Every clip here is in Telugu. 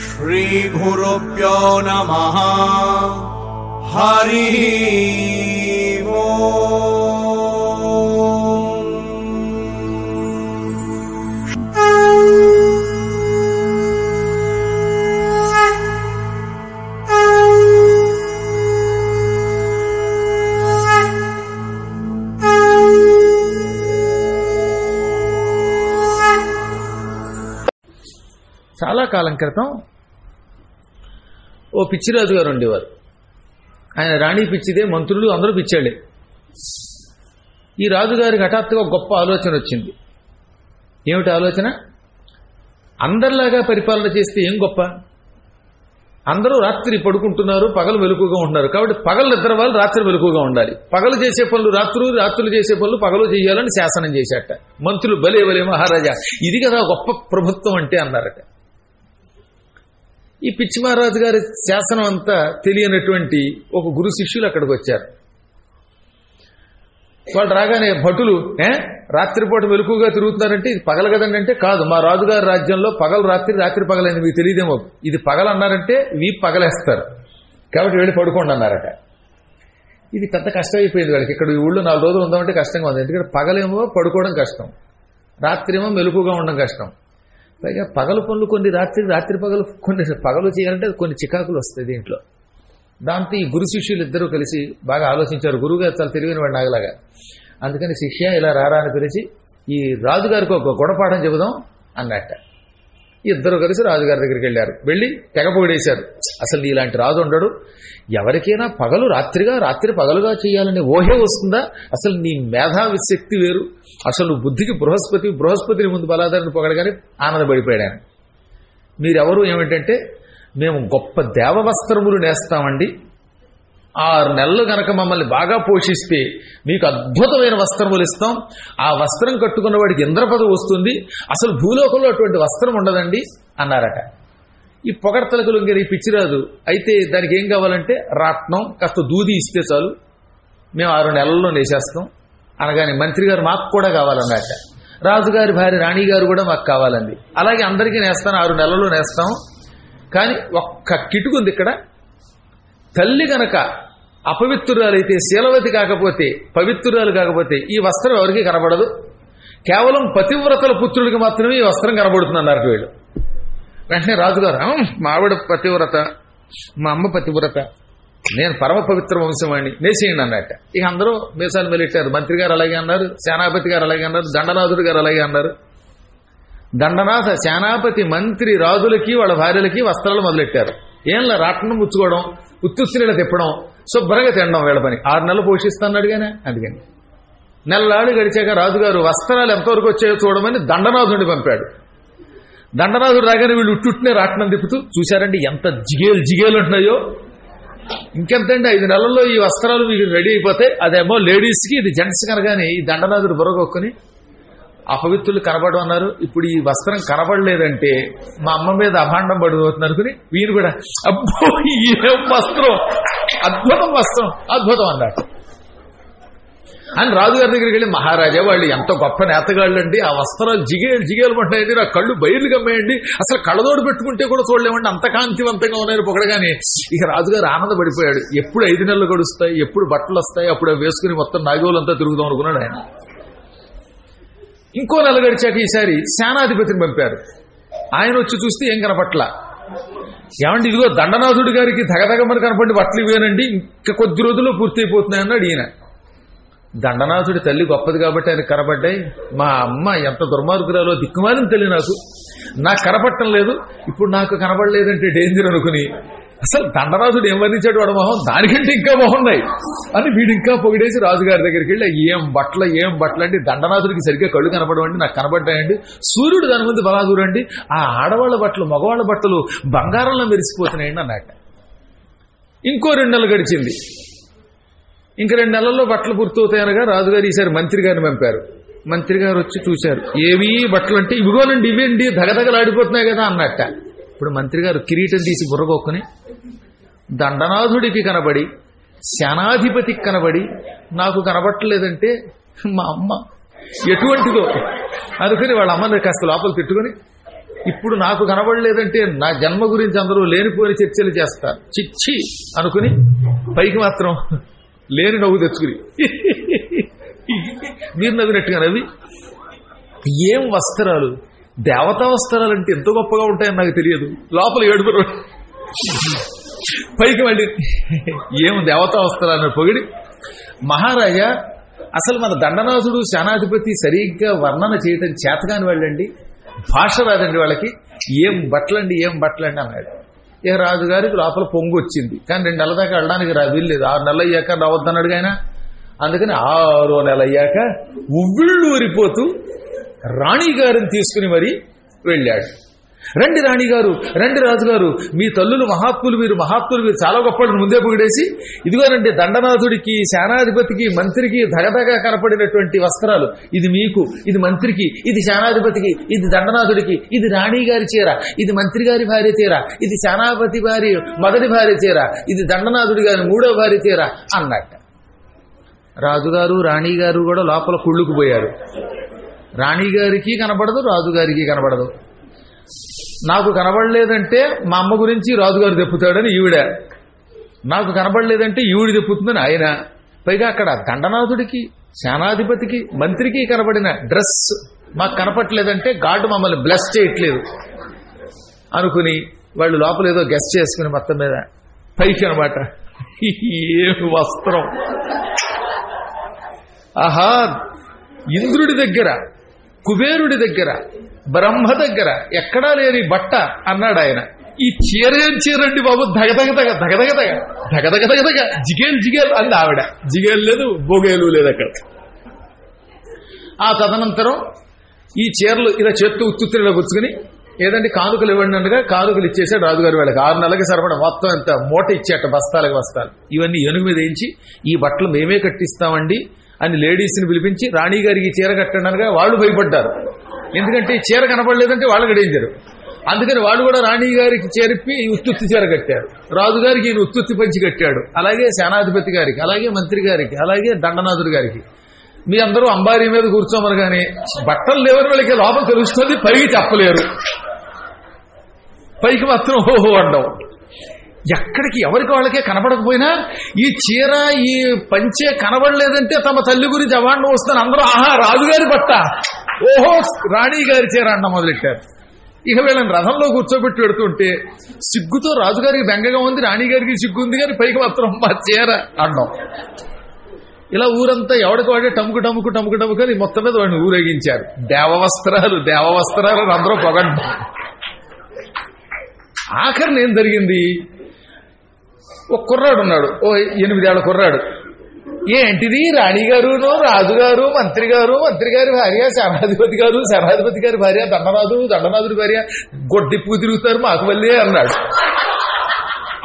श्रीगुरुभ्यो नमः। हरि ओम्। చాలా కాలం క్రితం ఓ పిచ్చిరాజు గారు ఉండేవారు. ఆయన రాణి పిచ్చిదే, మంత్రులు అందరూ పిచ్చాళ్లే. ఈ రాజుగారికి హఠాత్తుగా గొప్ప ఆలోచన వచ్చింది. ఏమిటి ఆలోచన? అందరిలాగా పరిపాలన చేస్తే ఏం గొప్ప? అందరూ రాత్రి పడుకుంటున్నారు, పగలు వెలుగుగా ఉంటున్నారు. కాబట్టి పగలు నిద్ర వాళ్ళు రాత్రి వెలుగుగా ఉండాలి. పగలు చేసే పనులు రాత్రులు చేసే పనులు పగలు చేయాలని శాసనం చేశాట. మంత్రులు భలే భలే మహారాజా, ఇది కదా గొప్ప ప్రభుత్వం అంటే అన్నారట. ఈ పిచ్చి మహారాజు గారి శాసనం అంతా తెలియనటువంటి ఒక గురు శిష్యులు అక్కడికి వచ్చారు. వాళ్ళు రాగానే భటులు, రాత్రిపూట వెలుగుగా తిరుగుతున్నారంటే ఇది పగల కదండి అంటే, కాదు, మా రాజుగారి రాజ్యంలో పగలు రాత్రి, రాత్రి పగలైంది మీకు తెలియదేమో, ఇది పగలు అన్నారంటే వీపు పగలేస్తారు, కాబట్టి వెళ్ళి పడుకోండి అన్నారట. ఇది పెద్ద కష్టం అయిపోయింది వాళ్ళకి. ఇక్కడ ఈ ఊళ్ళో 4 రోజులు ఉందామంటే కష్టంగా ఉంది. ఎందుకంటే పగలేమో పడుకోవడం కష్టం, రాత్రి ఏమో మెలుగుగా ఉండడం కష్టం. పైగా పగలు పనులు కొన్ని, రాత్రి పగలు కొన్ని పగలు చేయాలంటే కొన్ని చికాకులు వస్తాయి దీంట్లో. దాంతో ఈ గురు శిష్యులు ఇద్దరూ కలిసి బాగా ఆలోచించారు. గురువుగారు చాలా తెలివైన వాడు నాగలాగా. అందుకని శిష్య ఇలా రారా అని పిలిచి ఈ రాజుగారికి ఒక గుణపాఠం చెబుదాం అన్నట్ట. ఇద్దరు కలిసి రాజుగారి దగ్గరికి వెళ్ళారు. వెళ్ళి తెగ పొగిడేశారు. అసలు ఇలాంటి రాజు ఉండడు, ఎవరికైనా పగలు రాత్రిగా, రాత్రి పగలుగా చేయాలనే ఊహే వస్తుందా? అసలు నీ మేధావి శక్తి వేరు, అసలు బుద్ధికి బృహస్పతిని ముందు బలాధారణ పొగడగానే ఆనందపడిపోయాడు ఆయన. మీరెవరు ఏమిటంటే, మేము గొప్ప దేవవస్త్రములు నేస్తామండి, 6 నెలలు గనక మమ్మల్ని బాగా పోషిస్తే మీకు అద్భుతమైన వస్త్రములు ఇస్తాం, ఆ వస్త్రం కట్టుకున్న వాడికి ఇంద్రపదవి వస్తుంది, అసలు భూలోకంలో అటువంటి వస్త్రం ఉండదండి అన్నారట. ఈ పొగడ్తలకు లొంగిన ఈ పిచ్చిరాజు అయితే దానికి ఏం కావాలంటే రాట్నం కాస్త దూది ఇస్తే చాలు, మేము 6 నెలల్లో నేసేస్తాం అనగానే మంత్రి గారు మాకు కూడా కావాలన్నట్ట. రాజుగారి భార్య రాణి గారు కూడా మాకు కావాలండి. అలాగే అందరికీ నేస్తాను, 6 నెలల్లో నేస్తాం. కానీ ఒక్క కిటుకుంది ఇక్కడ. తల్లి గనక అపవిత్రురాలైతే, శీలవతి కాకపోతే, పవిత్రురాలు కాకపోతే ఈ వస్త్రం ఎవరికి కనబడదు, కేవలం పతివ్రతల పుత్రుడికి మాత్రమే ఈ వస్త్రం కనబడుతుందన్నారు వీళ్ళు. వెంటనే రాజుగారు, మా ఆవిడ పతివ్రత, మా అమ్మ పతివ్రత, నేను పరమ పవిత్ర వంశవాణ్ణి, నేసేయండి అన్నట్ట. ఇక అందరూ మీసాలు మెలిట్టారు. మంత్రి గారు అలాగే అన్నారు, సేనాపతి గారు అలాగే అన్నారు, దండనాథుడు గారు అలాగే అన్నారు. దండనాథ, సేనాపతి, మంత్రి, రాజులకి వాళ్ళ భార్యలకి వస్త్రాలు మొదలెట్టారు. ఏంలా రాట్నం ముచ్చుకోవడం, ఉత్తుస్త్రీలు తిప్పడం, శుభ్రంగా తినడం వీళ్ళ పని. 6 నెలలు పోషిస్తున్నాడు కానీ. అందుకని నెలలాళ్ళు గడిచాక రాజుగారు వస్త్రాలు ఎంతవరకు వచ్చాయో చూడమని దండనాథుడిని పంపాడు. దండనాథుడు రాగానే వీళ్ళు ఉట్టునే రాట్నం తిప్పుతూ, చూశారండి ఎంత జిగేలు ఉంటున్నాయో, ఇంకెంతండి 5 నెలల్లో ఈ వస్త్రాలు మీకు రెడీ అయిపోతాయి. అదేమో లేడీస్కి, ఇది జెంట్స్ కనగానే ఈ దండనాథుడు బుర్రగొక్కుని అపవిత్రులు కనబడు అన్నారు. ఇప్పుడు ఈ వస్త్రం కనబడలేదంటే మా అమ్మ మీద అభాండం పడిపోతుంది అనుకుని వీరు కూడా అబ్బో ఏం వస్త్రం, అద్భుతం వస్త్రం, అద్భుతం అన్నాడు. అని రాజుగారి దగ్గరికి వెళ్ళి, మహారాజా వాళ్ళు ఎంత గొప్ప నేతగాళ్ళు అండి, ఆ వస్త్రాలు జిగేలు పట్టాయండి, నా కళ్ళు బయలు కమ్మేయండి, అసలు కళ్ళదోడు పెట్టుకుంటే కూడా చూడలేమండి, అంత కాంతివంతంగా ఉన్నాయని పొగడగానే ఇక రాజుగారు ఆనందపడిపోయాడు. ఎప్పుడు 5 నెలలు గడుస్తాయి, ఎప్పుడు బట్టలు వస్తాయి, అప్పుడు వేసుకుని మొత్తం నాగోలంతా తిరుగుదాం అనుకున్నాడు ఆయన. ఇంకో నెల గడిచాక ఈసారి సేనాధిపతిని పంపారు. ఆయన వచ్చి చూస్తే ఏం కనపట్ల. ఏమంటే ఇదిగో దండనాథుడి గారికి దగదగమని కనపడి బట్టలు ఇవేనండి, ఇంకా కొద్ది రోజుల్లో పూర్తయిపోతున్నాయన్నాడు ఈయన. దండనాథుడి తల్లి గొప్పది కాబట్టి ఆయన కనబడ్డాయి. మా అమ్మ ఎంత దుర్మార్గురాలో, దిక్కుమాలిన తల్లి, నాకు కనపడటం లేదు, ఇప్పుడు నాకు కనబడలేదంటే డేంజర్ అనుకుని అసలు దండనాథుడు ఏం వర్ణించాడు వాడు మొహం, దానికంటే ఇంకా బాగున్నాయి అని వీడు ఇంకా పొగిడేసి రాజుగారి దగ్గరికి వెళ్ళి ఏం బట్టలు అండి, దండనాథుడికి సరిగ్గా కళ్ళు కనపడవండి, నాకు కనబడ్డాయండి, సూర్యుడు దాని ముందు బలా చూడండి, ఆ ఆడవాళ్ల బట్టలు మగవాళ్ల బట్టలు బంగారంలో మెరిసిపోతున్నాయండి అన్నట్ట. ఇంకో 2 నెలలు గడిచింది. ఇంక 2 నెలల్లో బట్టలు పూర్తవుతాయనగా రాజుగారు ఈసారి మంత్రి గారిని పంపారు. మంత్రి గారు వచ్చి చూశారు. ఏవి బట్టలు అంటే, ఇవిగోనండి ఇవేండి దగదగలాడిపోతున్నాయి కదా అన్నట్ట. ఇప్పుడు మంత్రి గారు కిరీటం తీసి బుర్రగొక్కుని దండనాథుడికి కనబడి, సేనాధిపతికి కనబడి, నాకు కనబట్టలేదంటే మా అమ్మ ఎటువంటిదో అనుకుని వాళ్ళ అమ్మని కాస్త లోపల తిట్టుకుని ఇప్పుడు నాకు కనబడలేదంటే నా జన్మ గురించి అందరూ లేనిపోని చర్చలు చేస్తారు. చిచ్చి అనుకుని పైకి మాత్రం లేని నవ్వు తెచ్చుకుని మీరు నవ్వినట్టుగా నవ్వి, ఏం వస్త్రాలు, దేవతా వస్త్రాలు అంటే ఎంత గొప్పగా ఉంటాయని నాకు తెలియదు. లోపల ఏడుగురు పైకి మళ్ళీ ఏం దేవతా వస్త్రాలను పొగిడి, మహారాజా అసలు మన దండనాథుడు సేనాధిపతి సరిగ్గా వర్ణన చేయటం చేతగాని వాళ్ళండి, భాష రాదండి వాళ్ళకి, ఏం బట్టలండి అన్నాడు. ఇక రాజుగారికి లోపల పొంగు వచ్చింది. కానీ 2 నెలల దాకా వెళ్ళడానికి వీల్లేదు. 6 నెలలు అయ్యాక రావద్దన్నాడు ఆయన. అందుకని 6వ నెల అయ్యాక ఉవ్విళ్ళు ఊరిపోతూ రాణిగారిని తీసుకుని మరి వెళ్ళాడు. రండి రాణిగారు, రండి రాజుగారు, మీ తల్లులు మహాత్ములు, మీరు చాలా గొప్పవాళ్ళని ముందే పొగిడేసి, ఇదిగోనండి దండనాథుడికి, సేనాధిపతికి, మంత్రికి ధగధగా కనపడినటువంటి వస్త్రాలు, ఇది మీకు, ఇది మంత్రికి, ఇది సేనాధిపతికి, ఇది దండనాథుడికి, ఇది రాణిగారి చీర, ఇది మంత్రి గారి భార్య చీర, ఇది సేనాపతి భార్య మొదటి భార్య చీర, ఇది దండనాథుడి గారి 3వ భార్య చీర అన్నట్ట. రాజుగారు రాణిగారు కూడా లోపల కుళ్ళుకుపోయారు. రాణిగారికి కనపడదు, రాజుగారికి కనపడదు. నాకు కనబడలేదంటే మా అమ్మ గురించి రాజుగారు తెప్పుతాడని ఈవిడ, నాకు కనబడలేదంటే ఈవిడ తెప్పుతుందని ఆయన. పైగా అక్కడ దండనాథుడికి, సేనాధిపతికి, మంత్రికి కనబడిన డ్రెస్ మాకు కనపట్లేదంటే గాడ్ మమ్మల్ని బ్లెస్ చేయట్లేదు అనుకుని వాళ్ళు లోపల ఏదో గెస్ట్ చేసుకుని మొత్తం మీద పైకి అనమాట. ఏ వస్త్రం! ఆహా, ఇంద్రుడి దగ్గర, కుబేరుడి దగ్గర, బ్రహ్మ దగ్గర ఎక్కడా లేని బట్ట అన్నాడు ఆయన. ఈ చీరేం చీరండి బాబు, ధగధగ జిగేల్ అంది ఆవిడ. జిగేలు లేదు, బొగేలు లేదు అక్కడ. ఆ తదనంతరం ఈ చీరలు ఇలా చేత్తో ఉత్తుత్తిలో గుచ్చుకుని, ఏదండి కానుకలు ఇవ్వండి అనగా కానుకలు ఇచ్చేసాడు రాజుగారి వాళ్ళకి. 6 నెలలకి సరిపడ మొత్తం ఎంత మూట ఇచ్చేట, బస్తాలకు బస్తాలు. ఇవన్నీ ఏనుగు మీద వేయించి, ఈ బట్టలు మేమే కట్టిస్తామండి అని లేడీస్ని పిలిపించి రాణిగారికి చీర కట్టండి అనగా వాళ్ళు భయపడ్డారు. ఎందుకంటే చీర కనపడలేదంటే వాళ్ళు గడించారు. అందుకని వాళ్ళు కూడా రాణిగారికి చేరిపి ఉత్తుత్తి చీర కట్టారు. రాజుగారికి ఈయన ఉత్తుత్తి పంచి కట్టాడు. అలాగే సేనాధిపతి గారికి, అలాగే మంత్రి గారికి, అలాగే దండనాథుడి గారికి. మీ అందరూ అంబారీ మీద కూర్చోమని కానీ బట్టలు లేవని వాళ్ళకి లోపల తెలుస్తుంది, పైకి చెప్పలేరు. పైకి మాత్రం ఓహో అండం. ఎక్కడికి ఎవరికి వాళ్ళకే కనపడకపోయినా ఈ చీర, ఈ పంచే కనబడలేదంటే తమ తల్లి గురించి అవాండం వస్తాను అందరూ, ఆహా రాజుగారి బట్ట, ఓహో రాణిగారి చీర అన్న మొదలెట్టారు. ఇక వీళ్ళని రథంలో కూర్చోబెట్టి పెడుతుంటే సిగ్గుతో రాజుగారికి బెంగగా ఉంది, రాణిగారికి సిగ్గు ఉంది, కానీ పైకి మాత్రం మా చీర అండం. ఇలా ఊరంతా ఎవరికి వాడే టముకు అని మొత్తం మీద వాడిని ఊరేగించారు. దేవవస్త్రాలు అని అందరూ పొగడ్డం. ఆఖరిని ఏం జరిగింది, ఒక కుర్రాడు ఉన్నాడు, ఓ 8 ఏళ్ల కుర్రాడు. ఏంటిది, రాణిగారును, రాజుగారు, మంత్రి గారి భార్య, సేనాధిపతి గారి భార్య, దండనాథుడి భార్య గొడ్డిప్పు తిరుగుతారు మాకు వల్లే అన్నాడు.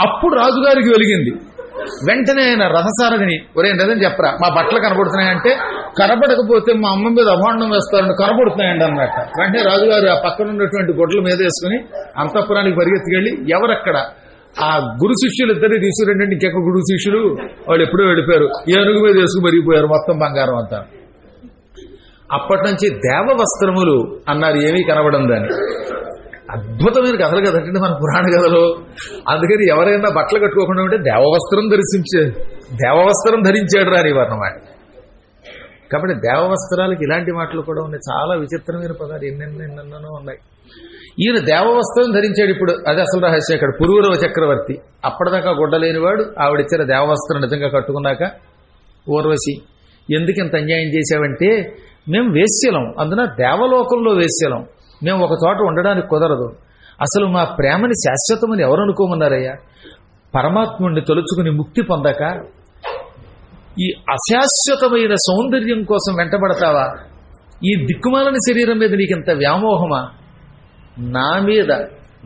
అప్పుడు రాజుగారికి వెలిగింది. వెంటనే ఆయన రథసారథిని, ఒరే లేదని చెప్పరా, మా బట్టలు కనబడుతున్నాయంటే, కనబడకపోతే మా అమ్మ మీద అభాండం వేస్తారని, కనబడుతున్నాయండి అన్నట్ట. వెంటనే రాజుగారు ఆ పక్కన ఉన్నటువంటి గొడ్ల మీద వేసుకుని అంతఃపురానికి పరిగెత్తుకెళ్ళి, ఎవరక్కడ ఆ గురు శిష్యులు ఇద్దరిని తీసుకురండి. ఇంకెక్క గురు శిష్యులు, వాళ్ళు ఎప్పుడో వెళ్ళిపోయారు, ఏనుగు మీద వేసుకు మరిగిపోయారు మొత్తం బంగారం అంతా. అప్పటి నుంచి దేవవస్త్రములు అన్నారు, ఏమీ కనబడం దాన్ని. అద్భుతమైన కథలు కదండి మన పురాణ కథలు. అందుకని ఎవరైనా బట్టలు కట్టుకోకుండా ఉంటే దేవవస్త్రం ధరించాడు రానివారన్నమాట. కాబట్టి దేవవస్త్రాలకి ఇలాంటి మాటలు కూడా ఉన్నాయి. చాలా విచిత్రమైన పదాలు ఎన్నెన్నో ఉన్నాయి. ఈయన దేవవస్త్రం ధరించాడు. ఇప్పుడు అది అసలు రహస్యం. ఇక్కడ పురూరవ చక్రవర్తి అప్పటిదాకా గుడ్డలేనివాడు, ఆవిడిచ్చిన దేవవస్త్రం నిజంగా కట్టుకున్నాక, ఊర్వశి ఎందుకు ఇంత అన్యాయం చేశావంటే, మేము వేశ్యలం, అందున దేవలోకంలో వేశ్యలం, మేము ఒక చోట ఉండడానికి కుదరదు. అసలు మా ప్రేమని శాశ్వతమని ఎవరు అనుకోమన్నారయ్యా? పరమాత్ముడిని తలుచుకుని ముక్తి పొందక ఈ అశాశ్వతమైన సౌందర్యం కోసం వెంటబడతావా? ఈ దిక్కుమాలని శరీరం మీద నీకింత వ్యామోహమా? నా మీద,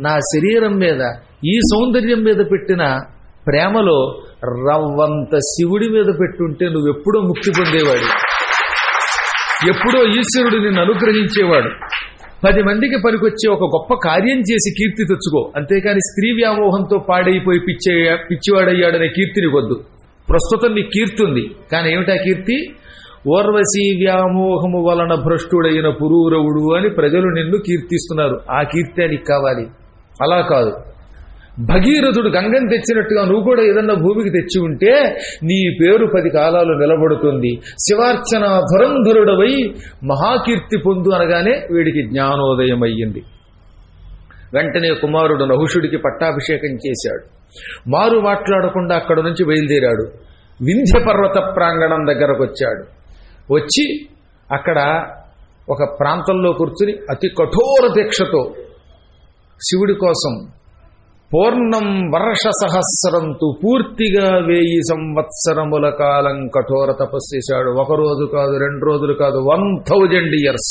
నా శరీరం మీద, ఈ సౌందర్యం మీద పెట్టిన ప్రేమలో రవ్వంత శివుడి మీద పెట్టుంటే నువ్వెప్పుడో ముక్తి పొందేవాడు, ఎప్పుడో ఈశ్వరుడు నిన్ను అనుగ్రహించేవాడు. 10 మందికి పనికొచ్చే ఒక గొప్ప కార్యం చేసి కీర్తి తెచ్చుకో, అంతేకాని స్త్రీ వ్యామోహంతో పాడైపోయి పిచ్చివాడయ్యాడనే కీర్తిని వద్దు. ప్రస్తుతం నీ కీర్తి ఉంది, కానీ ఏమిటా కీర్తి? ఓర్వశీ వ్యామోహము వలన భ్రష్టుడైన పురూరవుడు అని ప్రజలు నిన్ను కీర్తిస్తున్నారు. ఆ కీర్తి నీకు కావాలి. అలా కాదు, భగీరథుడు గంగని తెచ్చినట్టుగా నువ్వు కూడా ఏదన్నా భూమికి తెచ్చి ఉంటే నీ పేరు 10 కాలాలు నిలబడుతుంది. శివార్చన ధురంధరుడవై మహాకీర్తి పొందు అనగానే వీడికి జ్ఞానోదయం అయ్యింది. వెంటనే కుమారుడు నహుషుడికి పట్టాభిషేకం చేశాడు. మారు మాట్లాడకుండా అక్కడ నుంచి బయలుదేరాడు. వింధ్య పర్వత ప్రాంగణం దగ్గరకు వచ్చాడు. వచ్చి అక్కడ ఒక ప్రాంతంలో కూర్చుని అతి కఠోర దీక్షతో శివుడి కోసం పూర్ణం వర్ష సహస్రంతు పూర్తిగా 1000 సంవత్సరముల కాలం కఠోర తపస్సు చేశాడు. 1 రోజు కాదు, 2 రోజులు కాదు, 1000 years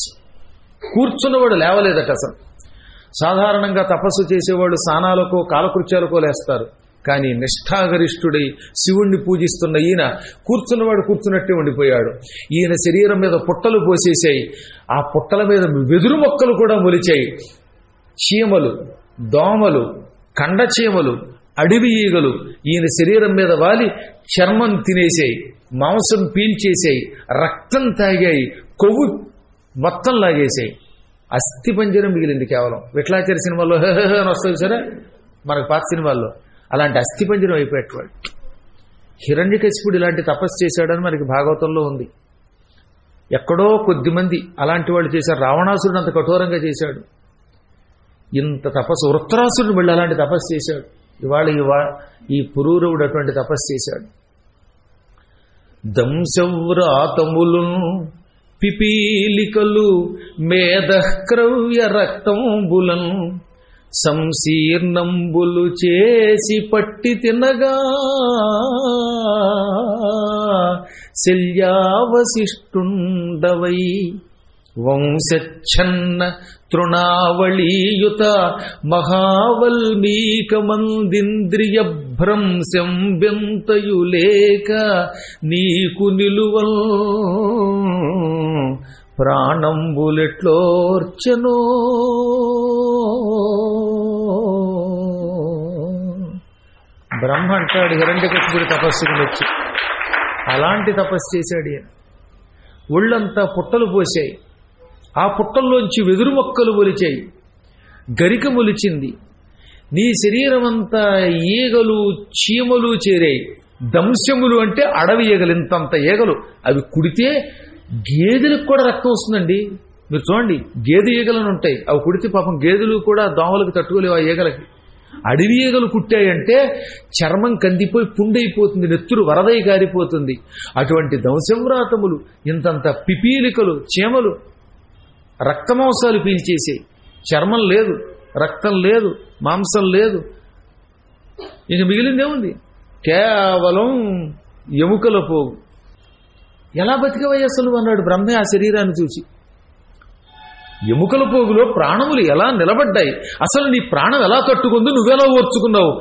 కూర్చున్నవాడు లేవలేదట. అసలు సాధారణంగా తపస్సు చేసేవాడు స్నానాలకో కాలకృత్యాలకో లేస్తారు. కానీ నిష్ఠాగరిష్ఠుడై శివుణ్ణి పూజిస్తున్న ఈయన కూర్చున్నవాడు కూర్చున్నట్టే ఉండిపోయాడు. ఈయన శరీరం మీద పుట్టలు పోసేసాయి. ఆ పుట్టల మీద వెదురు మొక్కలు కూడా మొలిచాయి. చీమలు, దోమలు, కండచీమలు, అడవి ఈగలు ఈయన శరీరం మీద వాలి చర్మం తినేసాయి, మాంసం పీల్చేసాయి, రక్తం తాగాయి, కొవ్వు మొత్తం లాగేసాయి. అస్థిపంజరం మిగిలింది కేవలం. విఠలాచార్య సినిమాల్లో అని వస్తుంది సరే, మనకు పాత సినిమాల్లో అలాంటి అస్థిపంజరం అయిపోయేటవాడు. హిరణ్యకశిపుడు ఇలాంటి తపస్సు చేశాడని మనకి భాగవతంలో ఉంది. ఎక్కడో కొద్దిమంది అలాంటి వాళ్ళు చేశారు. రావణాసురుడు అంత కఠోరంగా చేశాడు. ఇంత తపస్సు వృత్రాసురుడు మళ్ళీ అలాంటి తపస్సు చేశాడు. ఇవాళ ఈ పురూరవుడు అటువంటి తపస్సు చేశాడు. దంశవ్రాతములు పిపీలికలు మేధక్రవ్య రక్తంబులను సంశీర్ణంబులు చేసి పట్టి తినగా శల్యావశిష్టుండవై వంశచ్ఛన్న తృణావళీయుత మహావల్మీకమందింద్రియ భ్రంశం బెంతయులేక నీకు నిలువల్ ప్రాణంబులెట్లోర్చనో. బ్రహ్మ అంటాడు హిరణ్యకశిపుడి తపస్సుకు వచ్చి, అలాంటి తపస్సు చేశాడు ఈయన. ఒళ్ళంతా పుట్టలు పోసాయి. ఆ పుట్టల్లోంచి వెదురు మొక్కలు మొలిచాయి, గరిక మొలిచింది. నీ శరీరం అంతా ఈగలు చీమలు చేరాయి. దంశములు అంటే అడవి ఈగలు, ఇంతంత ఈగలు. అవి కుడితే గేదెలకు కూడా రక్తం వస్తుందండి. మీరు చూడండి, గేదె ఈగలను ఉంటాయి, అవి కుడితే పాపం గేదెలు కూడా దోమలకు తట్టుకోలేవు ఆ ఈగలకి. అడవి ఈగలు కుట్టాయంటే చర్మం కందిపోయి పుండైపోతుంది, నెత్తురు వరదై కారిపోతుంది. అటువంటి దంశవ్రాతములు, ఇంతంత పిపీలికలు, చీమలు రక్తమాంసాలు పీల్చేసాయి. చర్మం లేదు, రక్తం లేదు, మాంసం లేదు. ఇక మిగిలిందేముంది? కేవలం ఎముకల పోగు. ఎలా బతికవయ్య అసలు అన్నాడు బ్రహ్మే ఆ శరీరాన్ని చూసి. ఎముకల పోగులో ప్రాణములు ఎలా నిలబడ్డాయి, అసలు నీ ప్రాణం ఎలా తట్టుకుందో, నువ్వెలా ఓర్చుకున్నావు?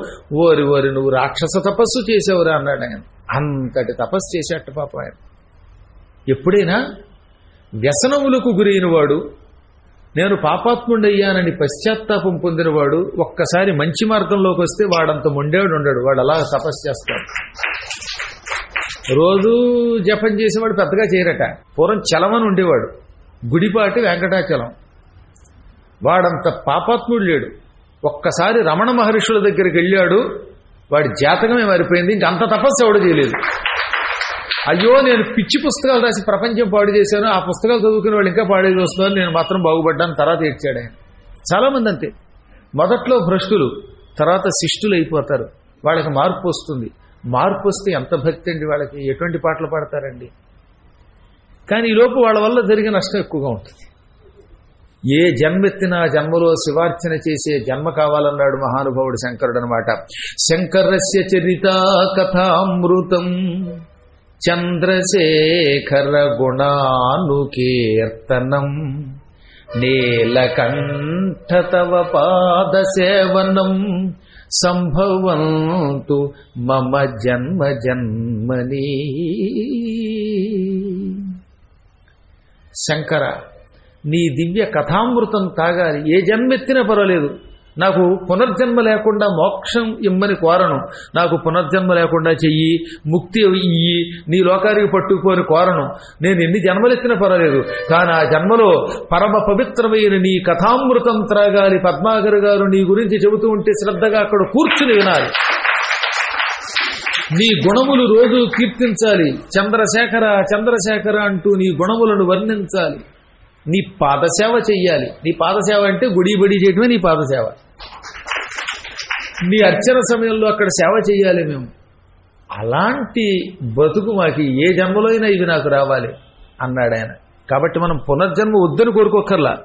ఓరి ఓరి నువ్వు రాక్షస తపస్సు చేసావురా అన్నాడు ఆయన. అంతటి తపస్సు చేసేట పాప ఆయన. ఎప్పుడైనా వ్యసనములకు గురైన వాడు, నేను పాపాత్ముడయ్యానని పశ్చాత్తాపం పొందినవాడు ఒక్కసారి మంచి మార్గంలోకి వస్తే వాడంత మొండేవాడు ఉండడు. వాడు అలా తపస్సు చేస్తాడు. రోజు జపం చేసేవాడు పెద్దగా చేయరట. పూర్వం చలమని ఉండేవాడు, గుడిపాటి వెంకటాచలం. వాడంత పాపాత్ముడు లేడు. ఒక్కసారి రమణ మహర్షుల దగ్గరికి వెళ్ళాడు, వాడి జాతకమే మారిపోయింది. ఇంకంత తపస్సు ఎవడు చేయలేదు. అయ్యో నేను పిచ్చి పుస్తకాలు రాసి ప్రపంచం పాడు చేశాను, ఆ పుస్తకాలు చదువుకునే వాళ్ళు ఇంకా పాడేది వస్తున్నారు, నేను మాత్రం బాగుపడ్డాను. తర్వాత ఏడ్చాడు ఆయన. చాలా మంది అంతే, మొదట్లో భ్రష్టులు, తర్వాత శిష్టులు అయిపోతారు. వాళ్ళకి మార్పు వస్తుంది. మార్పు వస్తే ఎంత భక్తి అండి వాళ్ళకి, ఎటువంటి పాటలు పాడతారండి. కానీ ఈలోపు వాళ్ళ వల్ల జరిగే నష్టం ఎక్కువగా ఉంటుంది. ఏ జన్మెత్తినా జన్మలో శివార్చన చేసే జన్మ కావాలన్నాడు మహానుభావుడు శంకరుడు అనమాట. శంకరస్య చరితా కథామృతం చంద్రశేఖర గుణానుకీర్తనం నీలకంఠ తవ పాద సేవనం సంభవంతు మమ జన్మ జన్మని. శంకర, నీ దివ్య కథామృతం తాగాలి. ఏ జన్మెత్తినా పర్వాలేదు, నాకు పునర్జన్మ లేకుండా మోక్షం ఇమ్మని కోరను, నాకు పునర్జన్మ లేకుండా చెయ్యి, ముక్తి ఇయ్యి, నీ లోకానికి పట్టుకుపోని కోరను. నేను ఎన్ని జన్మలెత్తినా పర్వాలేదు, కానీ ఆ జన్మలో పరమ పవిత్రమైన నీ కథామృతం త్రాగాలి. పద్మాకర్ గారు నీ గురించి చెబుతూ ఉంటే శ్రద్ధగా అక్కడ కూర్చుని వినాలి. నీ గుణములు రోజు కీర్తించాలి. చంద్రశేఖర చంద్రశేఖర అంటూ నీ గుణములను వర్ణించాలి. నీ పాదసేవ చెయ్యాలి. నీ పాదసేవ అంటే గుడి బడి చేయటమే నీ పాదసేవ. నీ అర్చన సమయంలో అక్కడ సేవ చెయ్యాలి మేము. అలాంటి బతుకు మాకి ఏ జన్మలో అయినా ఇవి నాకు రావాలి అన్నాడు ఆయన. కాబట్టి మనం పునర్జన్మ వద్దని కోరుకోకర్లా.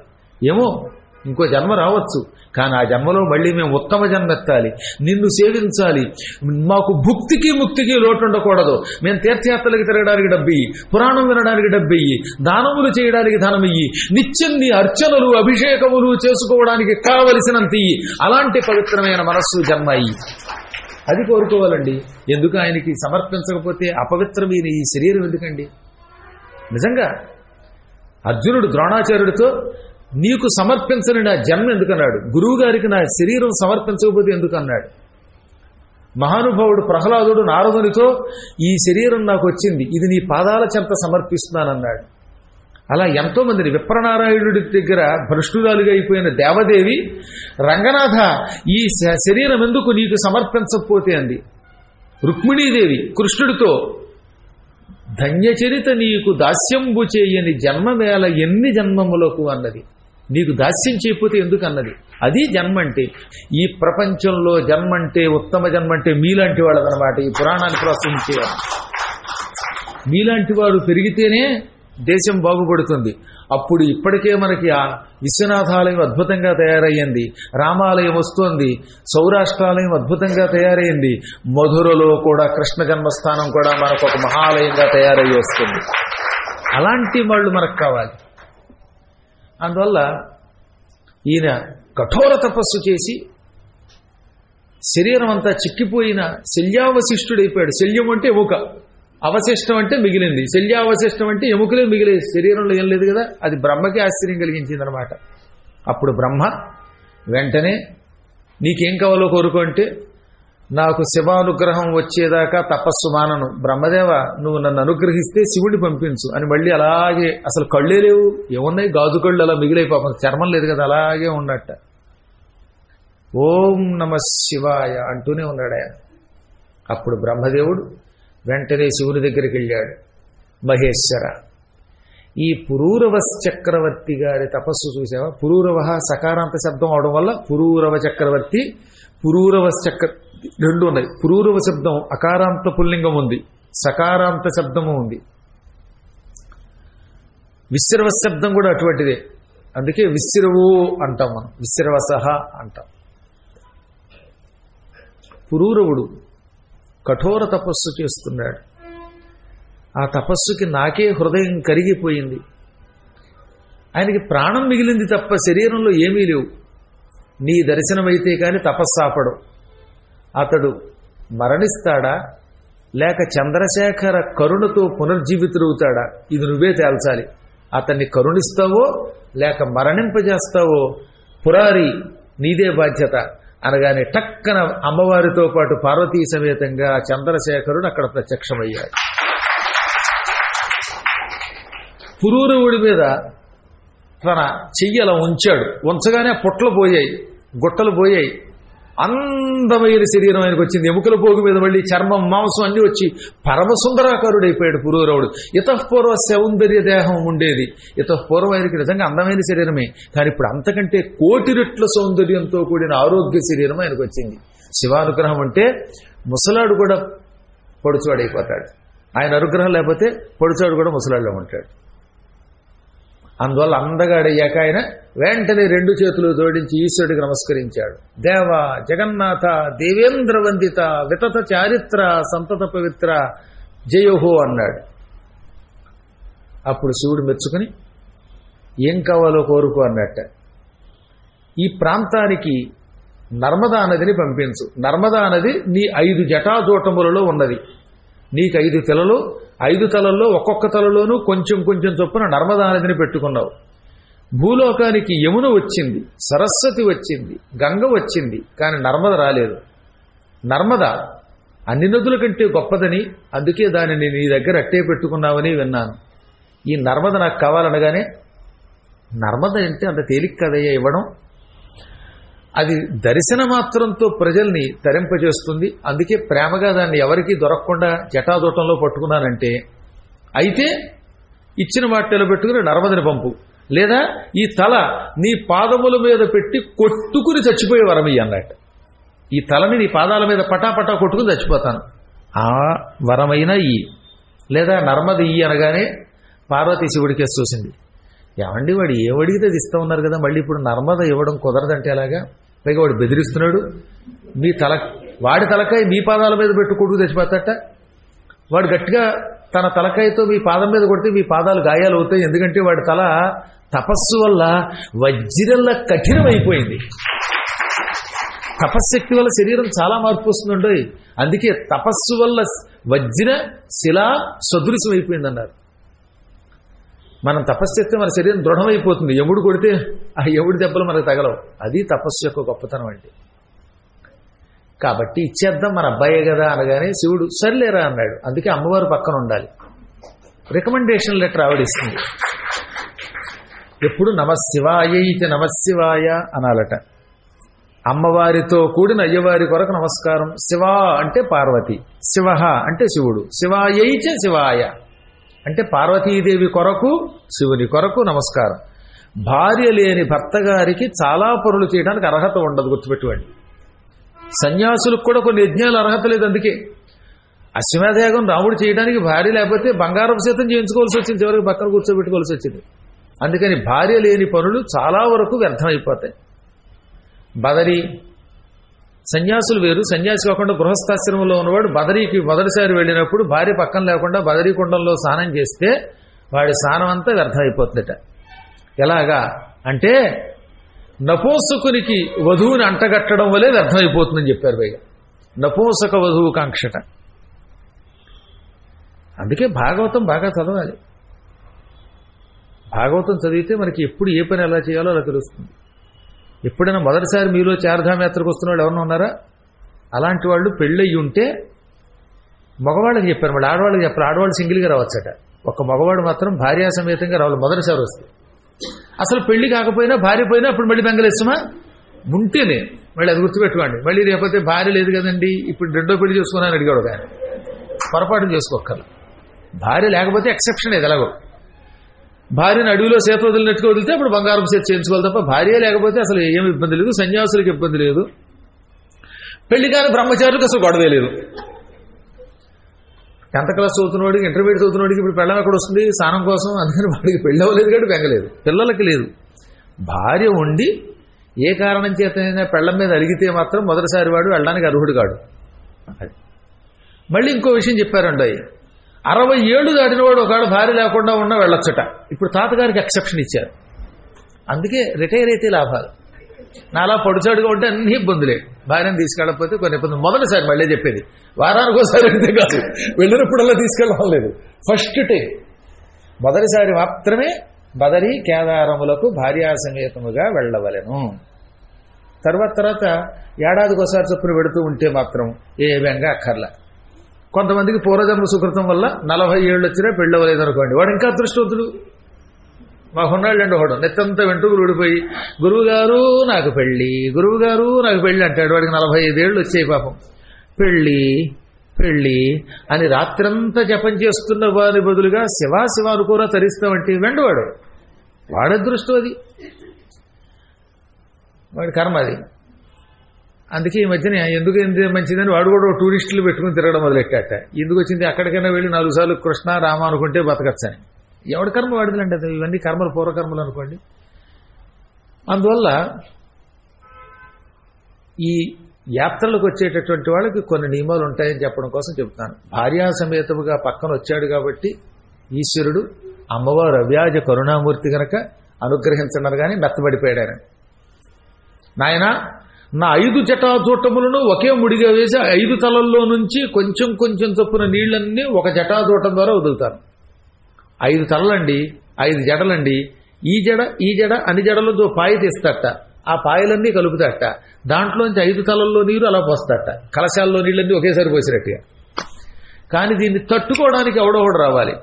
ఏమో ఇంకో జన్మ రావచ్చు, కానీ ఆ జన్మలో మళ్ళీ మేము ఉత్తమ జన్మ ఎత్తాలి, నిన్ను సేవించాలి. మాకు భుక్తికి ముక్తికి లోటు ఉండకూడదు. మేము తీర్థయాత్రలకు తిరగడానికి డబ్బియ్యి, పురాణం వినడానికి డబ్బియ్యి, దానములు చేయడానికి ధనమియ్యి, నిత్యం నీ అర్చనలు అభిషేకములు చేసుకోవడానికి కావలసినంత ఇయ్యి. అలాంటి పవిత్రమైన మనస్సు జన్మ అయ్యి అది కోరుకోవాలండి. ఎందుకు ఆయనకి సమర్పించకపోతే అపవిత్రమైన ఈ శరీరం ఎందుకండి? నిజంగా అర్జునుడు ద్రోణాచార్యుడితో నీకు సమర్పించని నా జన్మ ఎందుకన్నాడు, గురువు గారికి నా శరీరం సమర్పించకపోతే ఎందుకన్నాడు. మహానుభావుడు ప్రహ్లాదుడు నారదునితో ఈ శరీరం నాకు వచ్చింది, ఇది నీ పాదాల చెంత సమర్పిస్తున్నానన్నాడు. అలా ఎంతో మందిని, విప్రనారాయణుడి దగ్గర భ్రష్టురాలుగా అయిపోయిన దేవదేవి రంగనాథ ఈ శరీరం ఎందుకు నీకు సమర్పించకపోతే అంది. రుక్మిణీదేవి కృష్ణుడితో ధన్యచరిత నీకు దాస్యంబు చేయని జన్మవేళ ఎన్ని జన్మములకు అన్నది. నీకు దాస్యం చేయకపోతే ఎందుకు అన్నది. అది జన్మంటే. ఈ ప్రపంచంలో జన్మంటే, ఉత్తమ జన్మంటే మీలాంటి వాళ్ళదనమాట. ఈ పురాణాన్ని ప్రోత్సహించేవారు మీలాంటి వాడు పెరిగితేనే దేశం బాగుపడుతుంది. అప్పుడు ఇప్పటికే మనకి ఆ విశ్వనాథాలయం అద్భుతంగా తయారయ్యింది, రామాలయం వస్తోంది, సౌరాష్ట్రాలయం అద్భుతంగా తయారైంది, మధురలో కూడా కృష్ణ జన్మస్థానం కూడా మనకు ఒక మహాలయంగా తయారయ్యి వస్తుంది. అలాంటి వాళ్ళు మనకు కావాలి. అందువల్ల ఈయన కఠోర తపస్సు చేసి శరీరం అంతా చిక్కిపోయిన శల్యావశిష్టుడైపోయాడు. శల్యం అంటే ఎముక, అవశిష్టం అంటే మిగిలింది. శల్యావశిష్టం అంటే ఎముకలే మిగిలే, శరీరంలో ఏం లేదు కదా. అది బ్రహ్మకి ఆశ్చర్యం కలిగించింది అనమాట. అప్పుడు బ్రహ్మ వెంటనే నీకేం కావాలో కోరుకో అంటే, నాకు శివానుగ్రహం వచ్చేదాకా తపస్సు మానను, బ్రహ్మదేవ నువ్వు నన్ను అనుగ్రహిస్తే శివుడిని పంపించు అని మళ్ళీ అలాగే, అసలు కళ్ళే లేవు, ఏమున్నాయి గాజు కళ్ళు అలా మిగిలిపోయి, పాపం చర్మం లేదు కదా, అలాగే ఉన్నట్ట. ఓం నమ శివాయ అంటూనే ఉన్నాడు ఆయన. అప్పుడు బ్రహ్మదేవుడు వెంటనే శివుని దగ్గరికి వెళ్ళాడు. మహేశ్వర, ఈ పురూరవ చక్రవర్తి గారి తపస్సు చూసావా? పురూరవ సకారాంత శబ్దం అవడం వల్ల పురూరవ చక్రవర్తి, పురూరవ రెండు ఉన్నాయి. పురూరవ శబ్దం అకారాంత పుల్లింగం ఉంది, సకారాంత శబ్దము ఉంది. విశ్రవ శబ్దం కూడా అటువంటిదే, అందుకే విశ్రవో అంటాం మనం, విశ్రవసహ అంటాం. పురూరవుడు కఠోర తపస్సు చేస్తున్నాడు. ఆ తపస్సుకి నాకే హృదయం కరిగిపోయింది. ఆయనకి ప్రాణం మిగిలింది తప్ప శరీరంలో ఏమీ లేవు. నీ దర్శనమైతే కాని తపస్సు ఆపడు. అతడు మరణిస్తాడా లేక చంద్రశేఖర కరుణతో పునర్జీవితుడవుతాడా, ఇది నువ్వే తేల్చాలి. అతన్ని కరుణిస్తావో లేక మరణింపజేస్తావో పురారి నీదే బాధ్యత అనగానే టక్కన అమ్మవారితో పాటు పార్వతీ సమేతంగా చంద్రశేఖరుడు అక్కడ ప్రత్యక్షమయ్యాడు. పురూరవుడి మీద తన చెయ్యి అలా ఉంచాడు. ఉంచగానే పుట్టలు పోయాయి, గుట్టలు పోయాయి. అందమైన శరీరం ఆయనకు వచ్చింది. ఎముకల పోగు మీద మళ్ళీ చర్మం, మాంసం అన్ని వచ్చి పరమసుందరాకారుడైపోయాడు పురూరవుడు. ఇతఃపూర్వ సౌందర్య దేహం ఉండేది. ఇతఃపూర్వం ఆయనకి నిజంగా అందమైన శరీరమే, కానీ ఇప్పుడు అంతకంటే కోటి రెట్ల సౌందర్యంతో కూడిన ఆరోగ్య శరీరం ఆయనకు వచ్చింది. శివానుగ్రహం అంటే ముసలాడు కూడా పొడుచువాడైపోతాడు. ఆయన అనుగ్రహం లేకపోతే పొడుచాడు కూడా ముసలాడులో ఉంటాడు. అందువల్ల అందగాడయ్యాక ఆయన వెంటనే రెండు చేతులు జోడించి ఈశ్వరుడికి నమస్కరించాడు. దేవ, జగన్నాథ, దేవేంద్ర వందిత, వితత చారిత్ర, సంతత పవిత్ర, జయోహో అన్నాడు. అప్పుడు శివుడు మెచ్చుకుని ఏం కావాలో కోరుకో అన్నట్ట. ఈ ప్రాంతానికి నర్మదా నదిని పంపించు. నర్మదా నది నీ 5 జటాజూటములలో ఉన్నది. నీకు 5 తలలు, 5 తలల్లో ఒక్కొక్క తలలోనూ కొంచెం కొంచెం చొప్పున నర్మదా నదిని పెట్టుకున్నావు. భూలోకానికి యమున వచ్చింది, సరస్వతి వచ్చింది, గంగ వచ్చింది, కానీ నర్మద రాలేదు. నర్మద అన్ని నదుల కంటే గొప్పదని, అందుకే దానిని నీ దగ్గర అట్టే పెట్టుకున్నావని విన్నాను. ఈ నర్మద నాకు కావాలనగానే, నర్మద అంటే అంత తేలిక కదయ్యా ఇవ్వడం, అది దర్శన మాత్రంతో ప్రజల్ని తరింపజేస్తుంది. అందుకే ప్రేమగా దాన్ని ఎవరికీ దొరకకుండా జటాదూటంలో పట్టుకున్నానంటే, అయితే ఇచ్చిన వాటిలో పెట్టుకుని నర్మదని పంపు, లేదా ఈ తల నీ పాదముల మీద పెట్టి కొట్టుకుని చచ్చిపోయే వరమయ్యి అన్నట్టు. ఈ తలని నీ పాదాల మీద పటాపటా కొట్టుకుని చచ్చిపోతాను, ఆ వరమైనా ఇయ్యి, లేదా నర్మద ఇయ్యి అనగానే పార్వతీ శివుడికి చూసింది. ఏమండి వాడు ఏమడిగితే అది ఇస్తూ ఉన్నారు కదా, మళ్ళీ ఇప్పుడు నర్మద ఇవ్వడం కుదరదంటే ఎలాగా? పైగా వాడు బెదిరిస్తున్నాడు, మీ వాడి తలకాయ మీ పాదాల మీద పెట్టు కొడుకు తెచ్చిపోతాట. వాడు గట్టిగా తన తలకాయతో మీ పాదం మీద కొడితే మీ పాదాలు గాయాలు అవుతాయి, ఎందుకంటే వాడి తల తపస్సు వల్ల వజ్రంలా కఠినమైపోయింది. తపశ్శక్తి వల్ల శరీరం చాలా మార్పు వస్తుందండి. అందుకే తపస్సు వల్ల వజ్ర శిలా సదృశం అయిపోయింది అన్నారు. మనం తపస్సు చేస్తే మన శరీరం దృఢమైపోతుంది, యముడు కొడితే ఆ యముడి దెబ్బలు మనకు తగలవు. అది తపస్సు యొక్క గొప్పతనం అంటే. కాబట్టి ఇచ్చేద్దాం మన అబ్బాయే కదా అనగానే శివుడు సర్లేరా అన్నాడు. అందుకే అమ్మవారు పక్కన ఉండాలి. రికమెండేషన్ లెటర్ ఆవిడిస్తుంది. ఎప్పుడు నమశివాయ ఇతి నమశివాయ అనాలట. అమ్మవారితో కూడిన అయ్యవారి కొరకు నమస్కారం. శివ అంటే పార్వతి, శివ అంటే శివుడు, శివాయైచ శివాయ అంటే పార్వతీదేవి కొరకు శివుని కొరకు నమస్కారం. భార్య లేని భర్త గారికి చాలా పనులు చేయడానికి అర్హత ఉండదు, గుర్తుపెట్టుకోండి. సన్యాసులకు కూడా కొన్ని యజ్ఞాలు అర్హత లేదు. అందుకే అశ్వమేధయాగం రాముడు చేయడానికి భార్య లేకపోతే బంగారం శాతం చేయించుకోవాల్సి వచ్చింది, చివరికి పక్కన కూర్చోబెట్టుకోవాల్సి వచ్చింది. అందుకని భార్య లేని పనులు చాలా వరకు వ్యర్థమైపోతాయి. బదరీ సన్యాసులు వేరు, సన్యాసి కాకుండా గృహస్థాశ్రమంలో ఉన్నవాడు బదరీకి మొదటిసారి వెళ్ళినప్పుడు భార్య పక్కన లేకుండా బదరీ కుండంలో స్నానం చేస్తే వాడి స్నానం అంతా వ్యర్థమైపోతుందట. ఎలాగా అంటే నపూంసకునికి వధువుని అంటగట్టడం వల్లే వ్యర్థమైపోతుందని చెప్పారు. పైగా నపూంసక వధువు కాంక్షట. అందుకే భాగవతం బాగా చదవాలి. భాగవతం చదివితే మనకి ఎప్పుడు ఏ పని ఎలా చేయాలో అలా తెలుస్తుంది. ఎప్పుడైనా మొదటిసారి మీలో చార్ధామ యాత్రకు వస్తున్న వాళ్ళు ఎవరన్నా ఉన్నారా? అలాంటి వాళ్ళు పెళ్ళయి ఉంటే మగవాళ్ళకి చెప్పారు, మళ్ళీ ఆడవాళ్ళకి చెప్పారు. ఆడవాళ్ళు సింగిల్గా రావచ్చట, ఒక మగవాడు మాత్రం భార్యా సమేతంగా రావాలి మొదటిసారి వస్తే. అసలు పెళ్లి కాకపోయినా భార్య పోయినా అప్పుడు మళ్ళీ బెంగలేస్తామా ఉంటేనే, మళ్ళీ అది గుర్తుపెట్టుకోండి. మళ్ళీ లేకపోతే భార్య లేదు కదండి ఇప్పుడు రెండో పెళ్లి చేసుకున్నాను అడిగాడు ఆయన. పొరపాటు చేసుకోక్కర్ల. భార్య లేకపోతే ఎక్సెప్షన్ ఇది. ఎలాగో భార్యను అడవిలో చేత వదిలినట్టుగా వదిలితే అప్పుడు బంగారం చేతి చేయించుకోవాలి తప్ప భార్య లేకపోతే అసలు ఏమి ఇబ్బంది లేదు. సన్యాసులకు ఇబ్బంది లేదు, పెళ్లి కాని బ్రహ్మచారులకు అసలు గొడవే లేదు. 10th క్లాస్ చదువుతున్నవాడికి, ఇంటర్మీడియట్ చదువుతున్నవాడికి ఇప్పుడు పెళ్ళం ఎక్కడ వస్తుంది స్నానం కోసం? అందుకని వాడికి పెళ్ళి అవ్వలేదు కాబట్టి బెంగలేదు. పిల్లలకి లేదు. భార్య ఉండి ఏ కారణం చేతనైనా పెళ్ళం మీద అడిగితే మాత్రం మొదటిసారి వాడు వెళ్ళడానికి అర్హుడు కాడు. మళ్ళీ ఇంకో విషయం చెప్పారండి, 60 ఏళ్ళు దాటిన వాడు ఒకవేళ భార్య లేకుండా ఉన్నా వెళ్ళొచ్చట. ఇప్పుడు తాతగారికి ఎక్సెప్షన్ ఇచ్చారు. అందుకే రిటైర్ అయితే లాభాలు. నాలా పొడిచాడుగా ఉంటే అన్ని ఇబ్బందులే. భార్యను తీసుకెళ్ళకపోతే కొన్ని ఇబ్బందులు. మొదటిసారి మళ్ళీ చెప్పేది, వారానికి ఒకసారి అయితే కాదు, వెళ్ళినప్పుడల్లా తీసుకెళ్ళడం లేదు. ఫస్ట్ టైం మొదటిసారి మాత్రమే బదరీ కేదారములకు భార్యాసమేతముగా వెళ్ళవలెను. తర్వాత ఏడాదికి ఒకసారి చొప్పున పెడుతూ ఉంటే మాత్రం ఏ వ్యంగా అక్కర్లా. కొంతమందికి పూర్వజన్మ సుకృతం వల్ల 40 ఏళ్ళు వచ్చినా పెళ్ళవలేదు అనుకోండి, వాడు ఇంకా అదృష్టవంతుడు. మాకున్నాళ్ళు అండి ఒకడు నెత్తంతా వెంట్రుకలు ఊడిపోయి గురువుగారు నాకు పెళ్ళి, గురువుగారు నాకు పెళ్ళి అంటాడు. వాడికి 45 ఏళ్ళు వచ్చాయి పాపం. పెళ్ళి పెళ్ళి అని రాత్రంతా జపం చేస్తున్న వారి బదులుగా శివా శివాను కూడా తరిస్తామంటే వెండవాడు. వాడి అదృష్టం అది, వాడి కర్మ అది. అందుకే ఈ మధ్యన ఎందుకు మంచిదని వాడు కూడా టూరిస్టులు పెట్టుకుని తిరగడం మొదలెట్టాట. ఎందుకు వచ్చింది అక్కడికైనా వెళ్ళి 4 సార్లు కృష్ణ రామ అనుకుంటే బతకచ్చని. ఎవడి కర్మ వాడిదండి, అది ఇవన్నీ కర్మలు పూర్వకర్మలు అనుకోండి. అందువల్ల ఈ యాత్రలకు వచ్చేటటువంటి వాళ్ళకి కొన్ని నియమాలు ఉంటాయని చెప్పడం కోసం చెప్తాను. భార్యా సమేతముగా పక్కన వచ్చాడు కాబట్టి ఈశ్వరుడు అమ్మవారు అవ్యాజ కరుణామూర్తి గనక అనుగ్రహించడం కానీ మెత్తబడిపోయాడు ఆయన. నాయన నా 5 జటాజూటములను ఒకే ముడిగా వేసి 5 తలల్లో నుంచి కొంచెం కొంచెం చొప్పున నీళ్లన్నీ ఒక జటాజూటం ద్వారా వదులుతాను. 5 తలలండి, 5 జటలండి, ఈ జడ అన్ని జడలతో పాయ తీస్తట, ఆ పాయలన్నీ కలుపుతాట, దాంట్లోంచి 5 తలల్లో నీరు అలా పోస్తాట, కలశాల్లో నీళ్ళన్నీ ఒకేసారి పోసినట్టుగా. కానీ దీన్ని తట్టుకోవడానికి ఎవడోడు రావాలి.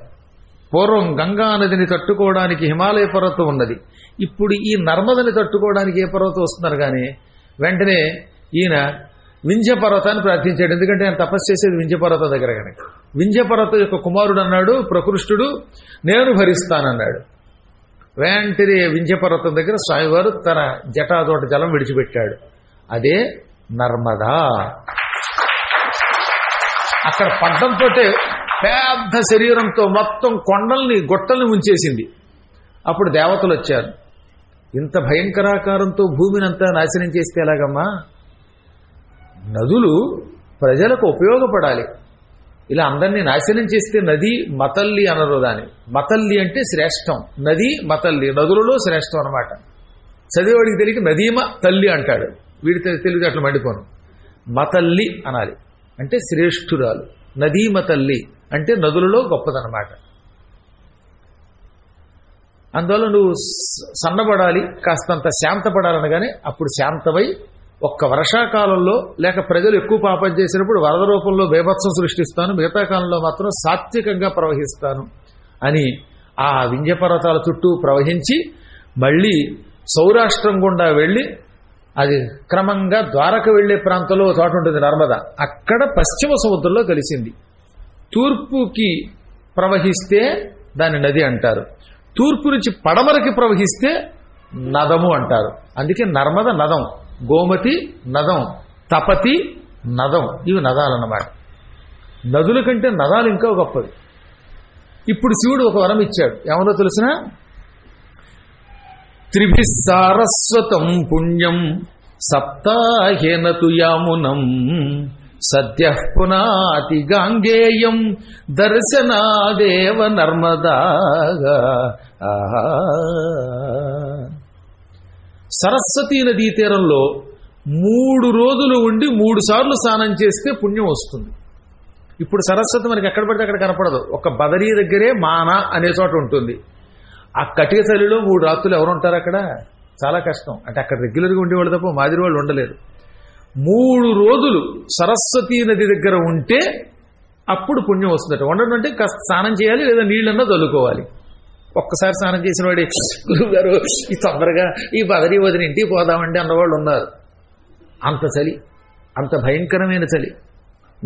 పూర్వం గంగా నదిని తట్టుకోవడానికి హిమాలయ పర్వతం ఉన్నది. ఇప్పుడు ఈ నర్మదని తట్టుకోవడానికి ఏ పర్వతం వస్తున్నారు. కానీ వెంటనే ఈయన వింధ్య పర్వతాన్ని ప్రార్థించాడు. ఎందుకంటే ఆయన తపస్సు చేసేది వింధ్య పర్వతం దగ్గర కనుక. వింధ్య పర్వతం యొక్క కుమారుడు అన్నాడు ప్రకృష్టుడు, నేను భరిస్తానన్నాడు. వెంటనే వింధ్య పర్వతం దగ్గర స్వామివారు తన జటాదోట జలం విడిచిపెట్టాడు. అదే నర్మదా. అక్కడ పడ్డంతో పెద్ద శరీరంతో మొత్తం కొండల్ని గొట్టల్ని ముంచేసింది. అప్పుడు దేవతలు వచ్చారు. ఇంత భయంకరాకారంతో భూమిని అంతా నాశనం చేస్తే ఎలాగమ్మా? నదులు ప్రజలకు ఉపయోగపడాలి. ఇలా అందరినీ నాశనం చేస్తే నది మతల్లి అనరు. దాని మతల్లి అంటే శ్రేష్టం. నది మతల్లి, నదులలో శ్రేష్టం అనమాట. చదివేవాడికి తెలియక నదీమ తల్లి అంటాడు. వీడి తెలివితే అట్లా మండిపోను. మతల్లి అనాలి అంటే శ్రేష్ఠురాలు. నదీమ తల్లి అంటే నదులలో గొప్పదనమాట. అందువల్ల నువ్వు సన్నబడాలి, కాస్తంత శాంతపడాలనగానే అప్పుడు శాంతమై ఒక్క వర్షాకాలంలో లేక ప్రజలు ఎక్కువ పాపం చేసినప్పుడు వరద రూపంలో బేభత్సం సృష్టిస్తాను, మిగతా కాలంలో మాత్రం సాత్వికంగా ప్రవహిస్తాను అని ఆ వింధ్య పర్వతాల చుట్టూ ప్రవహించి మళ్ళీ సౌరాష్ట్రం గుండా వెళ్ళి అది క్రమంగా ద్వారక వెళ్లే ప్రాంతంలో చోట ఉంటుంది నర్మద. అక్కడ పశ్చిమ సముద్రంలో కలిసింది. తూర్పుకి ప్రవహిస్తే దాన్ని నది అంటారు, తూర్పు నుంచి పడమరకి ప్రవహిస్తే నదము అంటారు. అందుకే నర్మద నదం, గోమతి నదం, తపతి నదం, ఇవి నదాలన్నమాట. నదుల కంటే నదాలు ఇంకా గొప్పది. ఇప్పుడు శివుడు ఒక వరం ఇచ్చాడు. ఏమన్నా తెలిసిన? త్రిభిస్సారస్వతం పుణ్యం సప్తాహేనతు యామునం సద్య పునాతి గాంగేయం దర్శనాదేవ నర్మదా. సరస్వతీ నదీ తీరంలో 3 రోజులు ఉండి 3 సార్లు స్నానం చేస్తే పుణ్యం వస్తుంది. ఇప్పుడు సరస్వతి మనకి ఎక్కడ పడితే అక్కడ కనపడదు. ఒక బదరీ దగ్గరే మానా అనే చోట ఉంటుంది. ఆ కటిక చలిలో 3 రాత్రులు ఎవరు ఉంటారు అక్కడ? చాలా కష్టం. అంటే అక్కడ రెగ్యులర్గా ఉండేవాళ్ళు తప్ప మాదిరి వాళ్ళు ఉండలేరు. 3 రోజులు సరస్వతీ నది దగ్గర ఉంటే అప్పుడు పుణ్యం వస్తుందట. ఉండడం అంటే కాస్త స్నానం చేయాలి, లేదా నీళ్ళన్నా చల్లుకోవాలి. ఒక్కసారి స్నానం చేసిన వాడి గురువు గారు ఈ తొందరగా ఈ బదరీ వదిన ఇంటికి పోదామండి అన్నవాళ్ళు ఉన్నారు. అంత చలి, అంత భయంకరమైన చలి.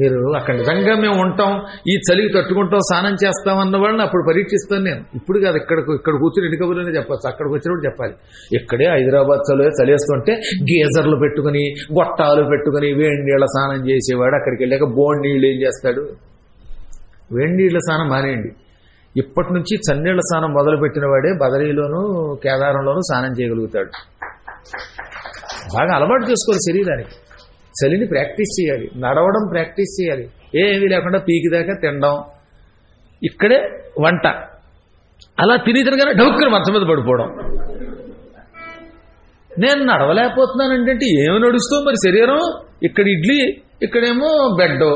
మీరు అక్కడ నిజంగా మేము ఉంటాం, ఈ చలికి తట్టుకుంటాం, స్నానం చేస్తాం అన్న వాళ్ళని అప్పుడు పరీక్షిస్తాను నేను. ఇప్పుడు కాదు, ఇక్కడ కూర్చుని ఇటుకబులనే చెప్పచ్చు. అక్కడికి వచ్చినప్పుడు చెప్పాలి. ఇక్కడే హైదరాబాద్ చలేస్తుంటే గీజర్లు పెట్టుకుని గొట్టాలు పెట్టుకుని వేడి నీళ్ళ స్నానం చేసేవాడు అక్కడికి వెళ్ళాక బోడి నీళ్ళు ఏం చేస్తాడు? వేడి నీళ్ళ స్నానం మానేయండి. ఇప్పటి నుంచి చన్నీళ్ల స్నానం మొదలుపెట్టిన వాడే బదరీలోనూ కేదారంలోనూ స్నానం చేయగలుగుతాడు. బాగా అలవాటు చేసుకోవాలి శరీరానికి. చలిని ప్రాక్టీస్ చేయాలి, నడవడం ప్రాక్టీస్ చేయాలి. ఏమీ లేకుండా పీకి దాకా తినడం, ఇక్కడే వంట, అలా తిని తినగానే డౌక్కని మంచం మీద పడిపోవడం. నేను నడవలేకపోతున్నానంటే ఏమి నడుస్తూ మరి శరీరం? ఇక్కడ ఇడ్లీ, ఇక్కడేమో బెడ్,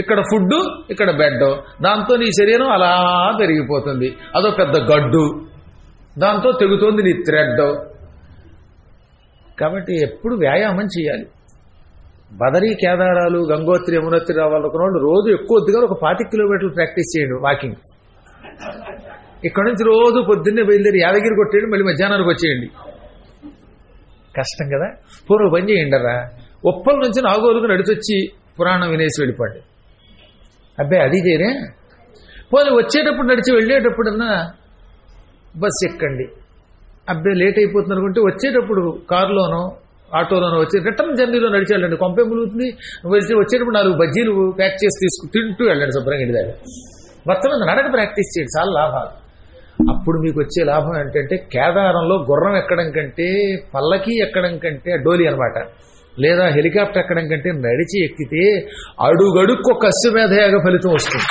ఇక్కడ ఫుడ్, ఇక్కడ బెడ్. దాంతో నీ శరీరం అలా పెరిగిపోతుంది. అదో పెద్ద గడ్డు, దాంతో తెగుతోంది నీ థ్రెడ్. కాబట్టి ఎప్పుడు వ్యాయామం చేయాలి. బదరీ కేదారాలు గంగోత్రి యమునోత్రి రావాలనుకున్న వాళ్ళు రోజు ఎక్కువ వద్దుగా ఒక 25 కిలోమీటర్లు ప్రాక్టీస్ చేయండి వాకింగ్. ఇక్కడ నుంచి రోజు పొద్దున్నే బయలుదేరి యాదగిరి కొట్టేయండి, మళ్ళీ మధ్యాహ్నానికి వచ్చేయండి. కష్టం కదా. పూర్వ పని చేయండి రా. ఉప్పల నుంచి నాగోలుకు నడిచొచ్చి పురాణం వినేసి వెళ్ళిపోండి. అబ్బాయి అది చేయరే. పోనీ వచ్చేటప్పుడు నడిచి వెళ్ళేటప్పుడన్నా బస్సు ఎక్కండి. అబ్బాయి లేట్ అయిపోతుంది అనుకుంటే వచ్చేటప్పుడు కారులోనో ఆటోలోనో వచ్చి రిటర్న్ జర్నీలో నడిచి వెళ్ళండి. కొంపే ములుగుతుంది. వచ్చేటప్పుడు 4 బజ్జీలు ప్యాక్ చేసి తింటూ వెళ్ళండి శుభ్రంగా ఇంటి దగ్గర. మొత్తం నడక ప్రాక్టీస్ చేయండి, చాలా లాభాలు. అప్పుడు మీకు వచ్చే లాభం ఏంటంటే కేదారంలో గుర్రం ఎక్కడం కంటే, పల్లకి ఎక్కడం కంటే, డోలి అనమాట, లేదా హెలికాప్టర్ ఎక్కడం కంటే నడిచి ఎక్కితే అడుగడుక్కు ఒక అశ్వమేధయాగ ఫలితం వస్తుంది.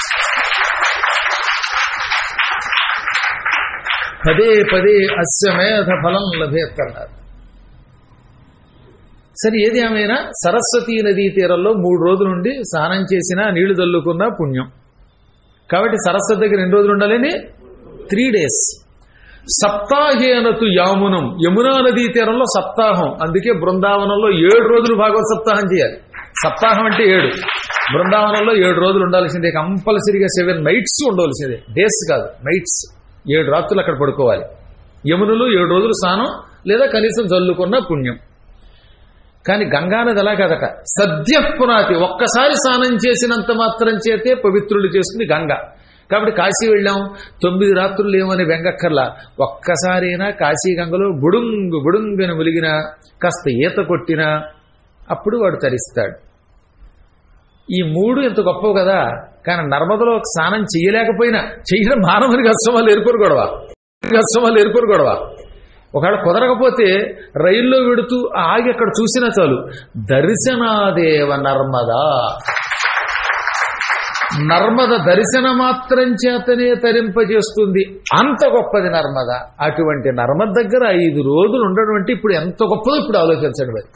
పదే పదే అశ్వమేధ ఫలం లభేత్తన్నారు. సరే, ఏది ఏమైనా సరస్వతీ నదీ తీరంలో 3 రోజుల నుండి స్నానం చేసినా నీళ్లు చల్లుకున్నా పుణ్యం. కాబట్టి సరస్వతి దగ్గర 2 రోజులు ఉండాలని 3 days. సప్తాహేనతు యామునం, యమునా నదీ తీరంలో సప్తాహం. అందుకే బృందావనంలో 7 రోజులు భాగవత సప్తాహం చేయాలి. సప్తాహం అంటే 7, బృందావనంలో 7 రోజులు ఉండాల్సిందే, కంపల్సరీగా 7 nights ఉండవలసిందే, డేస్ కాదు నైట్స్. 7 రాత్రులు అక్కడ పడుకోవాలి. యమునలో 7 రోజులు స్నానం లేదా కనీసం జల్లుకున్న పుణ్యం. కానీ గంగానది అలా కదట, సద్యపునాతి, ఒక్కసారి స్నానం చేసినంత మాత్రం చేతే పవిత్రులు చేస్తుంది గంగ. కాబట్టి కాశీ వెళ్ళాం, 9 రాత్రులు ఏమని వెంగక్కర్లా, ఒక్కసారైనా కాశీ గంగలో బుడుంగు బుడుంగుని ములిగినా, కాస్త ఈత కొట్టినా అప్పుడు వాడు తరిస్తాడు. ఈ 3 ఎంత గొప్పవు కదా. కానీ నర్మదలో స్నానం చేయలేకపోయినా, చేయడం మానవునికి అశ్రమాలు ఏర్పరు గొడవ. ఒకవేళ కుదరకపోతే రైల్లో వెడుతూ ఆగి అక్కడ చూసినా చాలు, దర్శనాదేవ నర్మద దర్శన మాత్రం చేతనే తరింపజేస్తుంది, అంత గొప్పది నర్మద. అటువంటి నర్మద దగ్గర 5 రోజులు ఉండడం అంటే ఇప్పుడు ఎంత గొప్పదో ఇప్పుడు ఆలోచించండి. మరి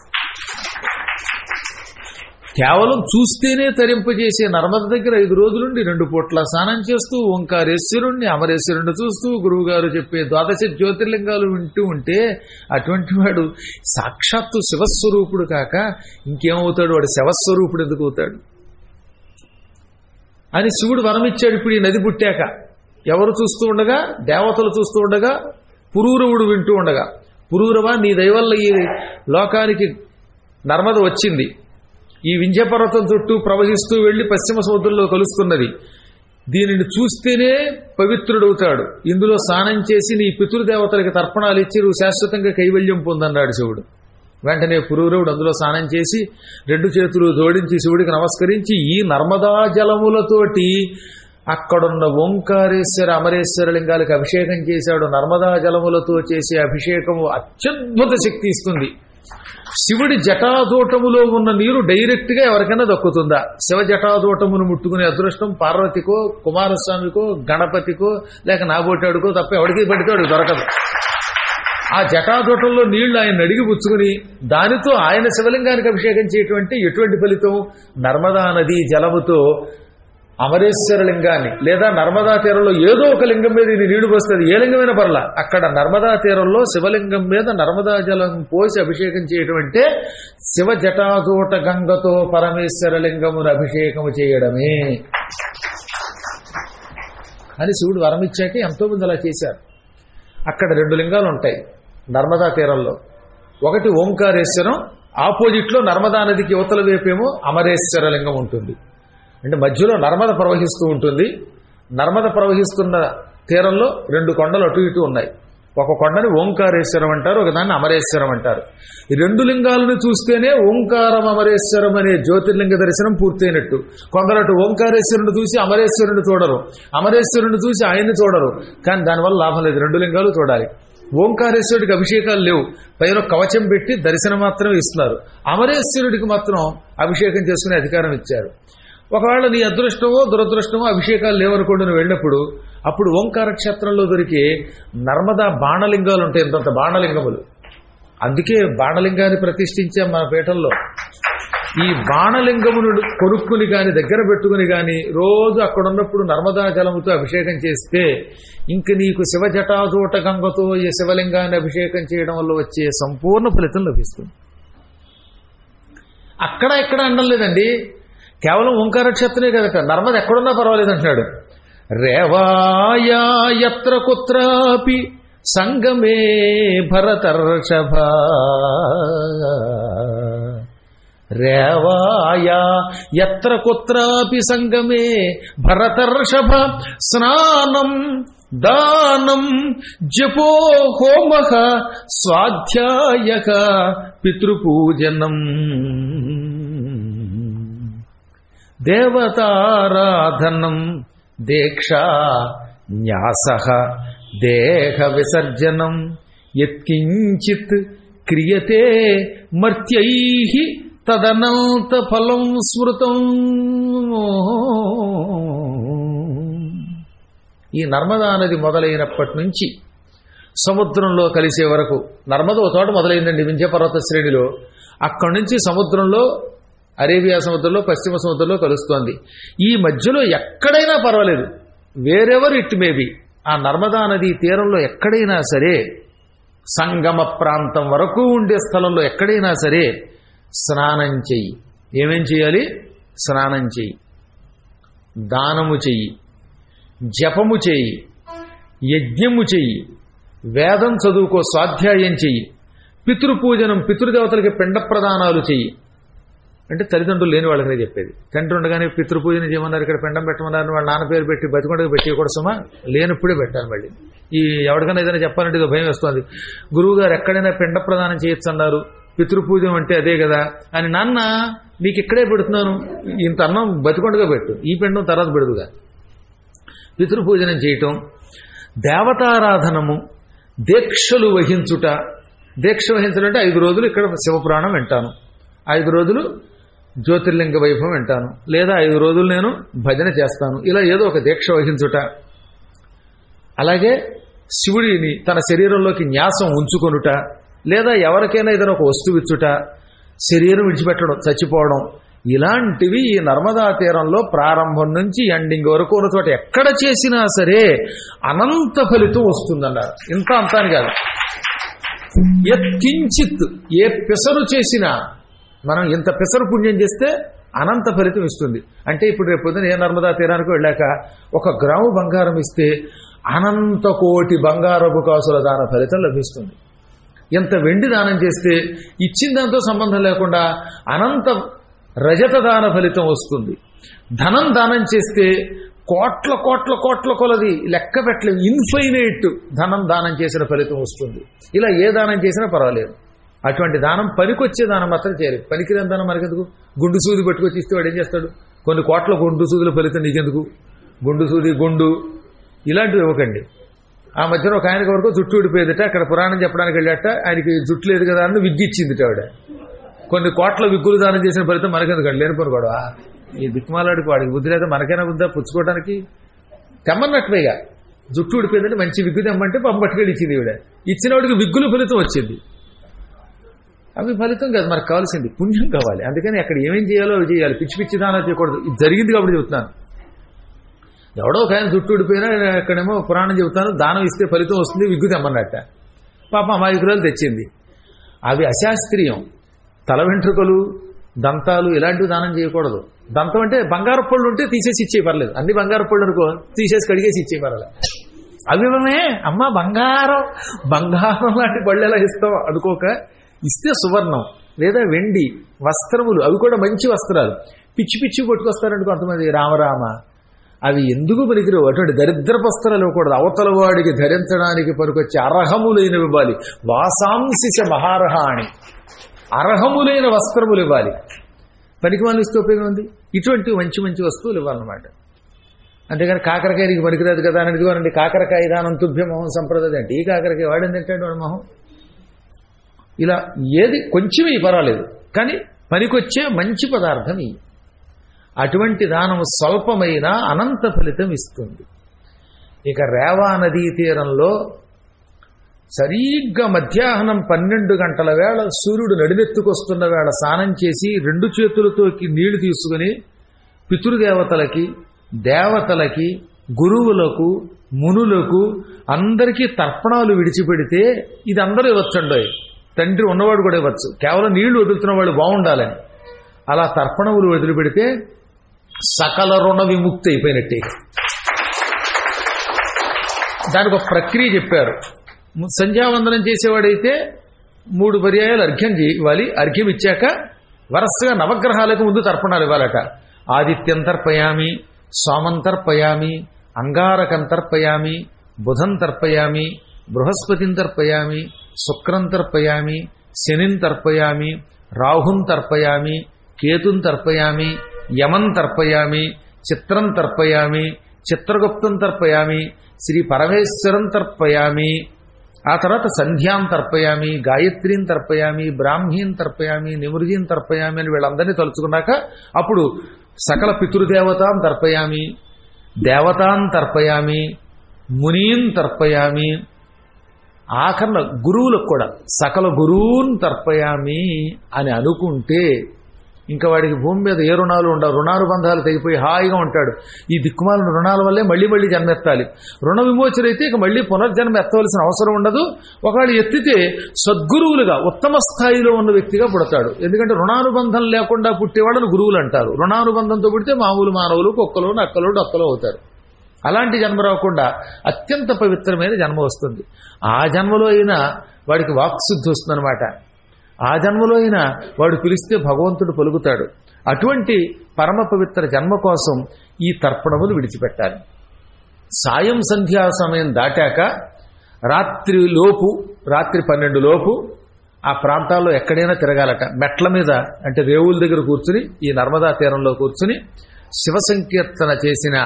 కేవలం చూస్తేనే తరింపజేసే నర్మద దగ్గర 5 రోజులుండి 2 పూట్ల స్నానం చేస్తూ ఓంకారేశ్వరుణ్ణి అమరేశ్వరుణ్ణి చూస్తూ గురువు గారు చెప్పే 12 జ్యోతిర్లింగాలు వింటూ ఉంటే అటువంటి వాడు సాక్షాత్తు శివస్వరూపుడు కాక ఇంకేమవుతాడు? వాడు శివస్వరూపుడు ఎందుకు అవుతాడు అని శివుడు వరమిచ్చాడు. ఇప్పుడు ఈ నది పుట్టాక ఎవరు చూస్తూ ఉండగా? దేవతలు చూస్తూ ఉండగా, పురూరవుడు వింటూ ఉండగా, పురూరవ నీ దయవల్ల ఈ లోకానికి నర్మద వచ్చింది, ఈ వింధ్యపర్వతం చుట్టూ ప్రవహిస్తూ వెళ్లి పశ్చిమ సముద్రంలో కలుస్తున్నది, దీనిని చూస్తేనే పవిత్రుడవుతాడు, ఇందులో స్నానం చేసి నీ పితృదేవతలకి తర్పణాలు ఇచ్చి నువ్వు శాశ్వతంగా కైవల్యం పొందన్నాడు శివుడు. వెంటనే పురూరవుడు అందులో స్నానం చేసి 2 చేతులు జోడించి శివుడికి నమస్కరించి ఈ నర్మదా జలములతోటి అక్కడున్న ఓంకారేశ్వర అమరేశ్వర లింగాలకు అభిషేకం చేశాడు. నర్మదా జలములతో చేసే అభిషేకము అత్యద్భుత శక్తి ఇస్తుంది. శివుడి జటాదూటములో ఉన్న నీరు డైరెక్ట్ గా ఎవరికైనా దక్కుతుందా? శివ జటాదూటమును ముట్టుకునే అదృష్టం పార్వతికో, కుమారస్వామికో, గణపతికో, లేక నాబోటాడుకో తప్ప ఎవడికి పడితే వాడికి దొరకదు. ఆ జటాదూటంలో నీళ్లు ఆయన అడిగి పుచ్చుకుని దానితో ఆయన శివలింగానికి అభిషేకం చేయటువంటి ఎటువంటి ఫలితం? నర్మదా నది జలముతో అమరేశ్వర లింగాన్ని లేదా నర్మదా తీరంలో ఏదో ఒక లింగం మీద ఇది నీళ్లు పోస్తుంది, ఏ లింగమైన పర్లా, అక్కడ నర్మదా తీరంలో శివలింగం మీద నర్మదా జలం పోసి అభిషేకం చేయడం అంటే శివ జటాదూట గంగతో పరమేశ్వర లింగమును అభిషేకము చేయడమే అని శివుడు వరమిచ్చాక ఎంతో మంది అలా చేశారు. అక్కడ 2 లింగాలు ఉంటాయి నర్మదా తీరంలో. ఒకటి ఓంకారేశ్వరం, ఆపోజిట్లో నర్మదా నదికి యువతల వైపేమో అమరేశ్వర లింగం ఉంటుంది. అంటే మధ్యలో నర్మద ప్రవహిస్తూ ఉంటుంది. నర్మద ప్రవహిస్తున్న తీరంలో 2 కొండలు అటు ఇటు ఉన్నాయి. ఒక కొండని ఓంకారేశ్వరం అంటారు, ఒకదాన్ని అమరేశ్వరం అంటారు. ఈ 2 లింగాలను చూస్తేనే ఓంకారం అమరేశ్వరం అనే జ్యోతిర్లింగ దర్శనం పూర్తయినట్టు. కొందరు అటు ఓంకారేశ్వరుని చూసి అమరేశ్వరుని చూడరు, అమరేశ్వరుని చూసి ఆయన్ని చూడరు. కానీ దానివల్ల లాభం లేదు, 2 లింగాలు చూడాలి. ఓంకారేశ్వరుడికి అభిషేకాలు లేవు, పైన కవచం పెట్టి దర్శనం మాత్రం ఇస్తున్నారు. అమరేశ్వరుడికి మాత్రం అభిషేకం చేసుకునే అధికారం ఇచ్చారు. ఒకవేళ నీ అదృష్టమో దురదృష్టమో అభిషేకాలు లేవనుకోండి, నువ్వు వెళ్ళినప్పుడు అప్పుడు ఓంకార క్షేత్రంలో దొరికే నర్మదా బాణలింగాలు ఉంటాయి, ఇంతంత బాణలింగములు. అందుకే బాణలింగాన్ని ప్రతిష్ఠించాం మన పీఠంలో. ఈ బాణలింగమును కొనుక్కుని గాని దగ్గర పెట్టుకుని గాని రోజు అక్కడున్నప్పుడు నర్మదా జలముతో అభిషేకం చేస్తే ఇంక నీకు శివ జటాదూట గంగతో ఈ శివలింగాన్ని అభిషేకం చేయడం వల్ల వచ్చే సంపూర్ణ ఫలితం లభిస్తుంది. అక్కడ ఎక్కడ అనడం లేదండి, కేవలం ఓంకార క్షేత్రమే కదట, నర్మద ఎక్కడున్నా పర్వాలేదు అంటున్నాడు. రేవాయా యత్ర కుత్రాపి సంగమే భరతర్షభ, రేవాయా యత్ర కుత్రాపి సంగమే భరతర్షభ, స్నానం దానం జపో హోమః స్వాధ్యాయః పితృపూజనం దేవతారాధనం దీక్షా న్యాసః దేహ విసర్జనం యత్కించిత్ క్రియతే మర్త్యైః తదనంత ఫలం స్మృతం. ఈ నర్మదా నది మొదలైనప్పటి నుంచి సముద్రంలో కలిసే వరకు, నర్మద ఒక చోట మొదలైందండి వింధ్యపర్వత శ్రేణిలో, అక్కడి నుంచి సముద్రంలో అరేబియా సముద్రంలో పశ్చిమ సముద్రంలో కలుస్తోంది. ఈ మధ్యలో ఎక్కడైనా పర్వాలేదు, వేరెవర్ ఇట్ మే బి, ఆ నర్మదా నదీ తీరంలో ఎక్కడైనా సరే, సంగమ ప్రాంతం వరకు ఉండే స్థలంలో ఎక్కడైనా సరే స్నానం చెయ్యి. ఏమేం చేయాలి? స్నానం చెయ్యి, దానము చెయ్యి, జపము చెయ్యి, యజ్ఞము చెయ్యి, వేదం చదువుకో, స్వాధ్యాయం చెయ్యి, పితృపూజనం, పితృదేవతలకి పిండ ప్రదానాలు చెయ్యి. అంటే తల్లిదండ్రులు లేని వాళ్ళకనే చెప్పేది. తండ్రి ఉండగానే పితృపూజన చేయమన్నారు, ఇక్కడ పిండం పెట్టమన్నారు, వాళ్ళ నాన్న పేరు పెట్టి బతికొండగా పెట్టకూడదు సుమా, లేనప్పుడే పెట్టాలి. మళ్ళీ ఈ ఎవరికైనా ఏదైనా చెప్పాలంటే ఇది భయం వేస్తుంది. గురువు గారు ఎక్కడైనా పిండ ప్రదానం చేయొచ్చు అన్నారు, పితృపూజం అంటే అదే కదా అని, నాన్న నీకు ఇక్కడే పెడుతున్నాను, ఇంత అన్నం బతికొండగా పెట్టు, ఈ పిండం తర్వాత పెడుదుగా. పితృపూజనం చేయటం, దేవతారాధనము, దీక్షలు వహించుట. దీక్ష వహించాలంటే 5 రోజులు ఇక్కడ శివపురాణం వింటాను, 5 రోజులు జ్యోతిర్లింగ వైభవం వింటాను, లేదా 5 రోజులు నేను భజన చేస్తాను, ఇలా ఏదో ఒక దీక్ష వహించుట. అలాగే శివుడిని తన శరీరంలోకి న్యాసం ఉంచుకొనుట, లేదా ఎవరికైనా ఏదైనా ఒక వస్తువు ఇచ్చుట, శరీరం విడిచిపెట్టడం, చచ్చిపోవడం, ఇలాంటివి ఈ నర్మదా తీరంలో ప్రారంభం నుంచి ఎండింగ్ వరకు ఉన్న చోట ఎక్కడ చేసినా సరే అనంత ఫలితం వస్తుందన్నారు. ఇంత అంతాని కాదు, కించిత్ ఏ పిసరు చేసినా, మనం ఇంత పిసరు పుణ్యం చేస్తే అనంత ఫలితం ఇస్తుంది. అంటే ఇప్పుడు రేపు పొద్దున ఏ నర్మదా తీరానికి వెళ్ళాక 1 గ్రాము బంగారం ఇస్తే అనంత కోటి బంగారపు కాసుల దాన ఫలితం లభిస్తుంది. ఎంత వెండి దానం చేస్తే ఇచ్చిన దాంతో సంబంధం లేకుండా అనంత రజత దాన ఫలితం వస్తుంది. ధనం దానం చేస్తే కోట్ల కోట్ల కోట్ల కొలది లెక్క పెట్టలేము, ఇన్ఫైనైట్ ధనం దానం చేసిన ఫలితం వస్తుంది. ఇలా ఏ దానం చేసినా పర్వాలేదు. అటువంటి దానం పనికొచ్చే దానం మాత్రం చేయాలి. పనికిరాని దానం మనకెందుకు? గుండు సూది పట్టుకొచ్చి ఇస్తే వాడు ఏం చేస్తాడు? కొన్ని కోట్ల గుండు సూదుల ఫలితం నీకెందుకు? గుండు సూది, గుండు ఇలాంటివి ఇవ్వకండి. ఆ మధ్యన ఒక ఆయనకి వరకు జుట్టు ఊడిపోయేదిట, అక్కడ పురాణం చెప్పడానికి వెళ్ళాట, ఆయనకి జుట్టు లేదు కదా అని విగ్గిచ్చిందిట ఆవిడ. కొన్ని కోట్ల విగ్గులు దానం చేసిన ఫలితం మనకెందుకండి? లేనిపోను కూడా ఈ దిక్కుమాలాడికి వాడికి బుద్ధి లేదా, మనకైనా బుద్ధా పుచ్చుకోవడానికి? తెమ్మన్నట్టుగా జుట్టు ఊడిపోయిందంటే మంచి విగ్గు తెమ్మంటే పట్టుకెళ్ళి ఇచ్చింది ఈవిడ. ఇచ్చిన వాడికి విగ్గులు ఫలితం వచ్చింది. అవి ఫలితం కాదు, మనకు కావాల్సింది పుణ్యం కావాలి. అందుకని అక్కడ ఏమేం చేయాలో అవి చేయాలి, పిచ్చి పిచ్చి దానం చేయకూడదు. ఇది జరిగింది కాబట్టి చెబుతున్నాను. ఎవడో ఒక ఆయన జుట్టు ఊడిపోయినా అక్కడేమో పురాణం చెబుతాను, దానం ఇస్తే ఫలితం వస్తుంది, విగ్గు తెమ్మన్నట్ట. పాప అమాయకురాలు తెచ్చింది. అవి అశాస్త్రీయం. తల వెంట్రుకలు, దంతాలు ఇలాంటివి దానం చేయకూడదు. దంతం అంటే బంగారు పళ్ళు ఉంటే తీసేసి ఇచ్చే పర్లేదు, అన్ని బంగారు పళ్ళు అనుకో తీసేసి కడిగేసి ఇచ్చే పర్లేదు. అవివమే అమ్మ బంగారం లాంటి పళ్ళు ఎలా ఇస్తావు అనుకోక, ఇస్తే సువర్ణం లేదా వెండి వస్త్రములు, అవి కూడా మంచి వస్త్రాలు. పిచ్చి పిచ్చి పట్టుకొస్తారంటే కొంతమంది, రామరామ అవి ఎందుకు పనికిరావు. అటువంటి దరిద్రపు వస్త్రాలు ఇవ్వకూడదు. అవతల వాడికి ధరించడానికి పనికొచ్చే అర్హములైనవి ఇవ్వాలి. వాసాంశిష మహారహాణి, అర్హములైన వస్త్రములు ఇవ్వాలి. పనికి వాళ్ళు ఇస్తే ఉపయోగం ఉంది. ఇటువంటి మంచి మంచి వస్తువులు ఇవ్వాలన్నమాట. అంతేగాని కాకరకాయ నీకు పనికిరాదు కదా అని ఇదిగోనండి కాకరకాయ దానం తుభ్యమోహం సంప్రదాయం అంటే, ఈ కాకరకాయ వాడింది తింటాడు వాడు మొహం. ఇలా ఏది కొంచెం పర్వాలేదు, కానీ పనికొచ్చే మంచి పదార్థం ఇవి. అటువంటి దానము స్వల్పమైన అనంత ఫలితం ఇస్తుంది. ఇక రేవా నదీ తీరంలో సరిగ్గా మధ్యాహ్నం 12 గంటల వేళ సూర్యుడు నడినెత్తుకొస్తున్న వేళ స్నానం చేసి 2 చేతులతోకి నీళ్లు తీసుకుని పితృదేవతలకి, దేవతలకి, గురువులకు, మునులకు అందరికీ తర్పణాలు విడిచిపెడితే ఇది అందరూ ఇవ్వచ్చండి. తండ్రి ఉన్నవాడు కూడా ఇవ్వచ్చు, కేవలం నీళ్లు వదులుతున్న వాళ్ళు బాగుండాలని. అలా తర్పణములు వదిలిపెడితే సకల రుణ విముక్తి అయిపోయినట్టే. దానికి ఒక ప్రక్రియ చెప్పారు. సంధ్యావందనం చేసేవాడైతే 3 పర్యాయాలు అర్ఘ్యం ఇవ్వాలి. అర్ఘ్యం ఇచ్చాక వరుసగా నవగ్రహాలకు ముందు తర్పణాలు ఇవ్వాలట. ఆదిత్యం తర్పయామి, సోమం తర్పయామి, అంగారకం తర్పయామి, బుధం తర్పయామి, బృహస్పతిం తర్పయామి, శుక్రం తర్పయామి, శనిం తర్పయామి, రాహుం తర్పయామి, కేతుం తర్పయామి, యమం తర్పయామి, చిత్రం తర్పయామి, చిత్రగుప్తం తర్పయామి, శ్రీ పరమేశ్వరం తర్పయామి. ఆ తర్వాత సంధ్యాం తర్పయామి, గాయత్రీం తర్పయామి, బ్రాహ్మీం తర్పయామి, నిమృజీం తర్పయామి అని వీళ్ళందరినీ తలుచుకున్నాక అప్పుడు సకల పితృదేవతాం తర్పయామి, దేవతాం తర్పయామి, మునీం తర్పయామి, ఆఖరణ గురువులకు కూడా సకల గురువున్ తర్పయామి అని అనుకుంటే ఇంకా వాడికి భూమి మీద ఏ రుణాలు ఉండవు, రుణానుబంధాలు తెగిపోయి హాయిగా ఉంటాడు. ఈ దిక్కుమాలిన రుణాల వల్లే మళ్ళీ మళ్ళీ జన్మెత్తాలి. రుణ విమోచన అయితే ఇక మళ్ళీ పునర్జన్మ ఎత్తవలసిన అవసరం ఉండదు. ఒకవేళ ఎత్తితే సద్గురువులుగా ఉత్తమ స్థాయిలో ఉన్న వ్యక్తిగా పుడతాడు. ఎందుకంటే రుణానుబంధం లేకుండా పుట్టేవాళ్ళని గురువులు అంటారు. రుణానుబంధంతో పుడితే మామూలు మానవులు, కుక్కలు, నక్కలు, డొక్కలు అవుతారు. అలాంటి జన్మ రాకుండా అత్యంత పవిత్రమైన జన్మ వస్తుంది. ఆ జన్మలో అయినా వాడికి వాక్శుద్ధి వస్తుందన్నమాట. ఆ జన్మలో అయినా వాడు పిలిస్తే భగవంతుడు పలుకుతాడు. అటువంటి పరమ పవిత్ర జన్మ కోసం ఈ తర్పణములు విడిచిపెట్టాలి. సాయం సంధ్యా సమయం దాటాక రాత్రి 12 లోపు ఆ ప్రాంతాల్లో ఎక్కడైనా తిరగాలట. మెట్ల మీద అంటే రేవుల దగ్గర కూర్చుని, ఈ నర్మదా తీరంలో కూర్చుని శివ సంకీర్తన చేసిన,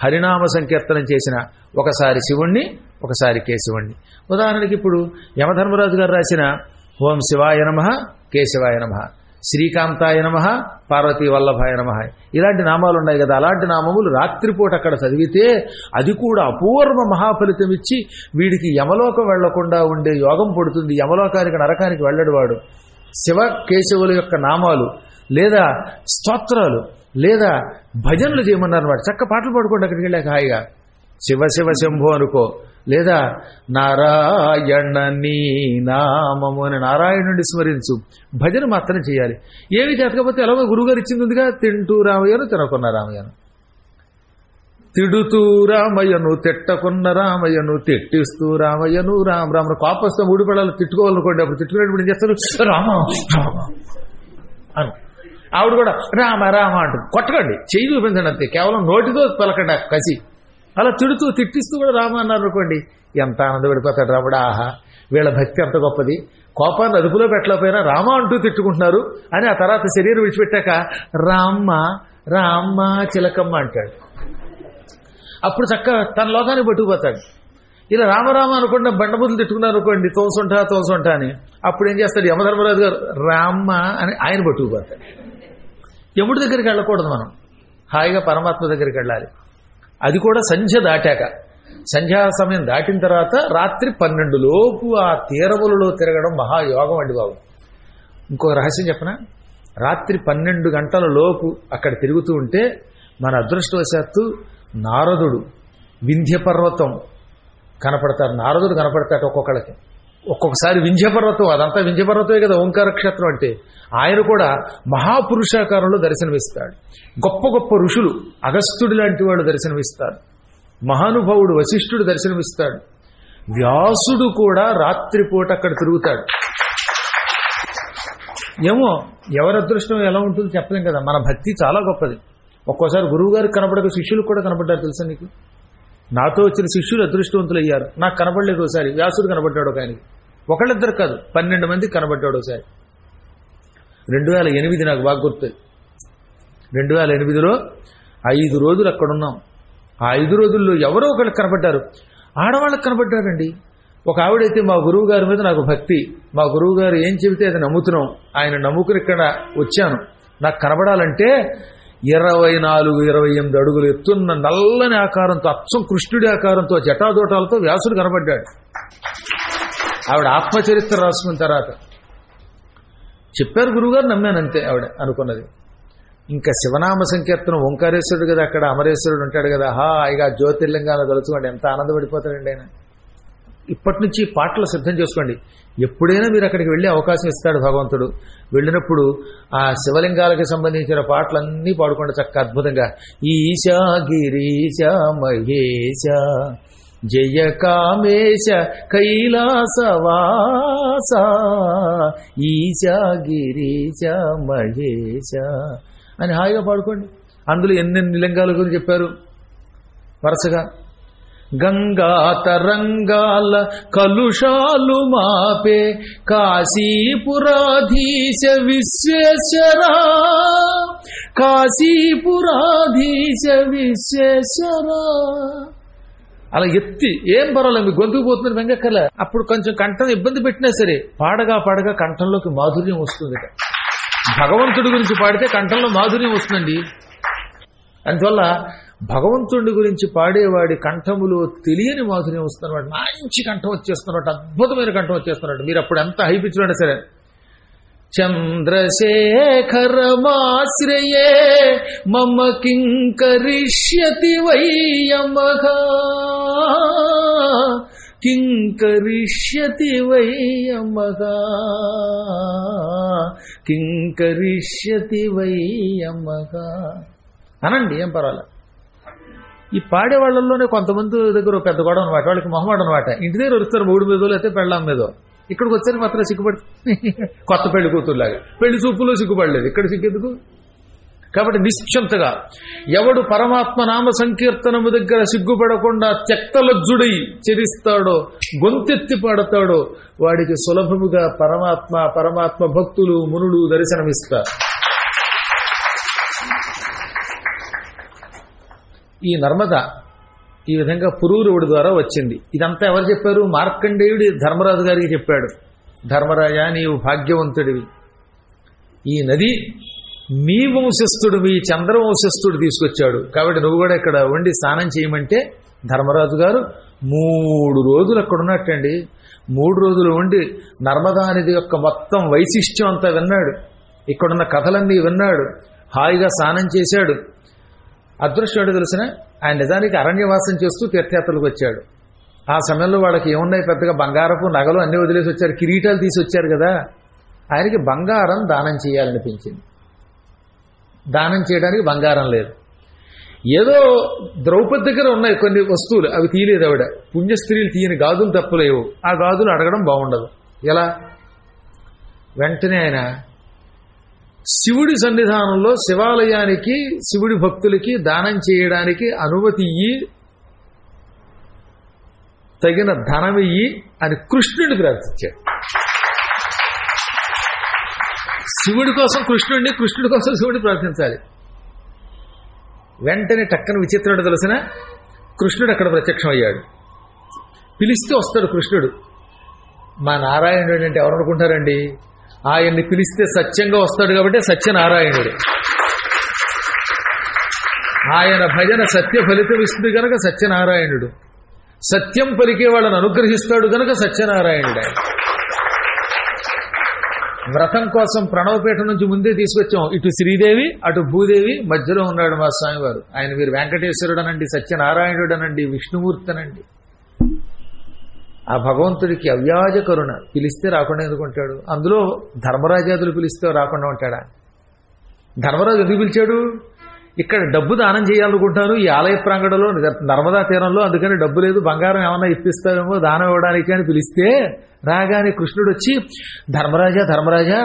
హరినామ సంకీర్తనం చేసిన, ఒకసారి శివుణ్ణి ఒకసారి కేశవుణ్ణి. ఉదాహరణకి ఇప్పుడు యమధర్మరాజు గారు రాసిన ఓం శివాయ నమః, కేశవాయ నమః, శ్రీకాంతాయ నమః, పార్వతీ వల్లభాయ నమః, ఇలాంటి నామాలు ఉన్నాయి కదా. అలాంటి నామములు రాత్రిపూట అక్కడ చదివితే అది కూడా అపూర్వ మహాఫలితం ఇచ్చి వీడికి యమలోకం వెళ్లకుండా ఉండే యోగం పడుతుంది. యమలోకానికి, నరకానికి వెళ్ళడు వాడు. శివ కేశవుల యొక్క నామాలు లేదా స్తోత్రాలు లేదా భజనలు చేయమన్నారు వాడు. చక్క పాటలు పాడుకోండి అక్కడికి వెళ్ళాక హాయిగా. శివ శివ శంభో అనుకో, లేదా నారాయణ నీ నామము అని నారాయణుడిని స్మరించు. భజన మాత్రం చేయాలి. ఏమి చేతకపోతే ఎలాగో గురువుగారు ఇచ్చింది ఉందిగా, తింటూ రామయ్యను తినకున్న రామయ్యను, తిడుతూ రామయ్యను తిట్టకున్న రామయ్యను, తిట్టిస్తూ రామయ్యను, రామను కోపస్తే 3 పిల్లలు తిట్టుకోవాలనుకోండి. అప్పుడు తిట్టుకునేటప్పుడు ఏం చేస్తారు, రామ రామ అను. ఆవిడ కూడా రామ రామ అంటుంది. కొట్టకండి, చెయ్యి చూపించండి అంతే, కేవలం నోటితో పలకండి కసి. అలా తిడుతూ తిట్టిస్తూ కూడా రామ అన్నారు అనుకోండి, ఎంత ఆనందపడిపోతాడు రాముడు. ఆహా, వీళ్ళ భక్తి ఎంత గొప్పది. కోపాన్ని అదుపులో పెట్టలేకపోయినా రామ అంటూ తిట్టుకుంటున్నారు అని ఆ తర్వాత శరీరం విడిచిపెట్టాక రామ్మ రామ్మ చిలకమ్మ అంటాడు. అప్పుడు చక్క తన లోకానికి పట్టుకుపోతాడు. ఇలా రామరామ అనుకుంటే బండబుద్ధులు తిట్టుకున్నారు అనుకోండి, తోసుంటా అని. అప్పుడు ఏం చేస్తాడు యమధర్మరాజు గారు, రామ్మ అని ఆయన పట్టుకుపోతాడు. యముడి దగ్గరికి వెళ్ళకూడదు మనం, హాయిగా పరమాత్మ దగ్గరికి వెళ్ళాలి. అది కూడా సంధ్య దాటాక. సంధ్యా సమయం దాటిన తర్వాత రాత్రి 12 లోపు ఆ తీరములలో తిరగడం మహాయోగం అండి బాబు. ఇంకొక రహస్యం చెప్పనా, రాత్రి 12 గంటల లోపు అక్కడ తిరుగుతూ ఉంటే మన అదృష్టవశాత్తు నారదుడు వింధ్య పర్వతం కనపడతారు. నారదుడు కనపడతాడు ఒక్కొక్కళ్ళకి. ఒక్కొక్కసారి వింధ్యపర్వతం, అదంతా వింధ్యపర్వతమే కదా ఓంకార క్షేత్రం అంటే. ఆయన కూడా మహాపురుషాకారంలో దర్శనమిస్తాడు. గొప్ప గొప్ప ఋషులు, అగస్త్యుడు లాంటి వాడు దర్శనమిస్తాడు. మహానుభావుడు వశిష్ఠుడు దర్శనమిస్తాడు. వ్యాసుడు కూడా రాత్రిపూట అక్కడ తిరుగుతాడు. ఏమో ఎవరి అదృష్టం ఎలా ఉంటుందో చెప్పలేం కదా. మన భక్తి చాలా గొప్పది. ఒక్కోసారి గురువు గారికి కనపడక శిష్యులకు కూడా కనపడ్డారు తెలుసా నీకు. నాతో వచ్చిన శిష్యులు అదృష్టవంతులు అయ్యారు. నాకు కనపడలేదు ఒకసారి, వ్యాసుడు కనపడ్డాడు ఒక ఆయనకి. ఒకళ్ళిద్దరు కాదు, 12 మందికి కనపడ్డాడు ఒకసారి. 2008 నాకు బాగా గుర్తు. 2008లో 5 రోజులు అక్కడున్నాం. ఆ 5 రోజుల్లో ఎవరో ఒకళ్ళకి కనపడ్డారు. ఆడవాళ్ళకి కనపడ్డారండి. ఒక ఆవిడైతే మా గురువు గారి మీద నాకు భక్తి, మా గురువు గారు ఏం చెబితే అది నమ్ముతున్నాం, ఆయన నమ్ముకుని ఇక్కడ వచ్చాను. నాకు కనపడాలంటే 24-28 అడుగులు ఎత్తున్న నల్లని ఆకారంతో, అచ్చం కృష్ణుడి ఆకారంతో, జటాదోటాలతో వ్యాసుడు కనబడ్డాడు. ఆవిడ ఆత్మచరిత్ర రాసుకున్న తర్వాత చెప్పారు గురువుగారు, నమ్మానంతే ఆవిడ అనుకున్నది. ఇంకా శివనామ సంకీర్తనం, ఓంకారేశ్వరుడు కదా అక్కడ, అమరేశ్వరుడు ఉంటాడు కదా, హాయిగా జ్యోతిర్లింగాన్ని తలుచుకోండి, ఎంత ఆనందపడిపోతాడండి ఆయన. ఇప్పటి నుంచి పాటలు సిద్ధం చేసుకోండి. ఎప్పుడైనా మీరు అక్కడికి వెళ్ళే అవకాశం ఇస్తాడు భగవంతుడు. వెళ్ళినప్పుడు ఆ శివలింగాలకు సంబంధించిన పాటలన్నీ పాడుకోండి చక్క అద్భుతంగా. ఈశా గిరీశ మహేశ జయ కామేశ కైలాసవాస ఈశా గిరీశ మహేశ అని హాయిగా పాడుకోండి. అందులో ఎన్నెన్ని లింగాల గురించి చెప్పారు వరుసగా. గంగా తరంగాల కలుషాలు మాపే కాశీపురాధీశ విశ్వేశ్వర కాశీపురాధీశ విశ్వేశ్వర అలా ఎత్తి ఏం పర్వాలేదు, మీ గొంతుకు పోతున్నారు వెంగక్కర్లే. అప్పుడు కొంచెం కంఠం ఇబ్బంది పెట్టినా సరే పాడగా పాడగా కంఠంలోకి మాధుర్యం వస్తుంది. భగవంతుడి గురించి పాడితే కంఠంలో మాధుర్యం వస్తుందండి. అందువల్ల భగవంతుడి గురించి పాడేవాడి కంఠములో తెలియని మాధుర్యం వస్తున్నవాడు, మంచి కంఠం వచ్చేస్తున్నట్టు, అద్భుతమైన కంఠం వచ్చేస్తున్నట్టు. మీరు అప్పుడు ఎంత హైపిచ్చినా సరే చంద్రశేఖరమాశ్రయే మమ కింకరిష్యతి వయ్యమః కింకరిష్యతి వయ్యమః కింకరిష్యతి వయ్యమః అనండి, ఏం పర్వాలేదు. ఈ పాడేవాళ్లలోనే కొంతమంది దగ్గర పెద్ద గొడవ అనమాట, వాళ్ళకి మొహమాట అనమాట. ఇంటి దగ్గర వస్తారు మూడు మీదో లేకపోతే పెళ్ళాం మీదో, ఇక్కడికి వచ్చారు మాత్రం సిగ్గుపడి కొత్త పెళ్లి కూతురులాగా. పెళ్లి చూపులో సిగ్గుపడలేదు, ఇక్కడ సిగ్గెందుకు? కాబట్టి నిశ్చంతగా ఎవడు పరమాత్మ నామ సంకీర్తనము దగ్గర సిగ్గుపడకుండా త్యక్తలజ్జుడై చెరిస్తాడో, గొంతెత్తి పాడతాడో వాడికి సులభముగా పరమాత్మ భక్తులు మునులు దర్శనమిస్తారు. ఈ నర్మద ఈ విధంగా పురూరవుడి ద్వారా వచ్చింది. ఇదంతా ఎవరు చెప్పారు? మార్కండేయుడి ధర్మరాజు గారికి చెప్పాడు. ధర్మరాజా, నీవు భాగ్యవంతుడివి, ఈ నది మీ వంశస్థుడు, మీ చంద్రవంశస్థుడు తీసుకొచ్చాడు, కాబట్టి నువ్వు కూడా ఇక్కడ ఉండి స్నానం చేయమంటే ధర్మరాజు గారు 3 రోజులు అక్కడ ఉన్నట్టండి. 3 రోజులు ఉండి నర్మదా నది యొక్క మొత్తం వైశిష్ట్యం అంతా విన్నాడు, ఇక్కడున్న కథలన్నీ విన్నాడు, హాయిగా స్నానం చేశాడు. అదృష్టం ఏంటో తెలిసిన, ఆయన నిజానికి అరణ్యవాసం చేస్తూ తీర్థయాత్రలకు వచ్చాడు. ఆ సమయంలో వాళ్ళకి ఏమున్నాయి, పెద్దగా బంగారపు నగలు అన్నీ వదిలేసి వచ్చారు, కిరీటాలు తీసి వచ్చారు కదా. ఆయనకి బంగారం దానం చేయాలనిపించింది. దానం చేయడానికి బంగారం లేదు. ఏదో ద్రౌపది దగ్గర ఉన్నాయి కొన్ని వస్తువులు, అవి తీయలేదు ఆవిడ. పుణ్యస్త్రీలు తీయని గాజులు తప్పలేవు, ఆ గాజులు అడగడం బాగుండదు. ఎలా? వెంటనే ఆయన శివుడి సన్నిధానంలో శివాలయానికి శివుడి భక్తులకి దానం చేయడానికి అనుమతి ఇయ్యి, తగిన ధనమియ్యి అని కృష్ణుడిని ప్రార్థించాడు. శివుడి కోసం కృష్ణుడిని, కృష్ణుడి కోసం శివుడిని ప్రార్థించాలి. వెంటనే టక్కన విచిత్రుడు తెలిసిన కృష్ణుడు అక్కడ ప్రత్యక్షమయ్యాడు. పిలిస్తే వస్తాడు కృష్ణుడు. మా నారాయణుడు అంటే ఎవరు అనుకుంటారండి? ఆయన్ని పిలిస్తే సత్యంగా వస్తాడు కాబట్టి సత్యనారాయణుడు. ఆయన భజన సత్య ఫలితం ఇస్తుంది గనక సత్యనారాయణుడు. సత్యం పలికే వాళ్ళని అనుగ్రహిస్తాడు గనక సత్యనారాయణుడు. వ్రతం కోసం ప్రణవపేట నుంచి ముందే తీసుకొచ్చాం. ఇటు శ్రీదేవి అటు భూదేవి, మధ్యలో ఉన్నాడు మా స్వామివారు. ఆయన మీరు వెంకటేశ్వరుడు అనండి, సత్యనారాయణుడు అనండి, విష్ణుమూర్తి అనండి. ఆ భగవంతుడికి అవ్యాజ కరుణ. పిలిస్తే రాకుండా ఎందుకుంటాడు? అందులో ధర్మరాజాదులు పిలిస్తే రాకుండా ఉంటాడా? ధర్మరాజు ఎందుకు పిలిచాడు? ఇక్కడ డబ్బు దానం చేయాలనుకుంటాను ఈ ఆలయ ప్రాంగణంలో నర్మదా తీరంలో, అందుకని డబ్బు లేదు, బంగారం ఏమన్నా ఇప్పిస్తావేమో దానం ఇవ్వడానికి అని పిలిస్తే రాగానే కృష్ణుడు వచ్చి, ధర్మరాజా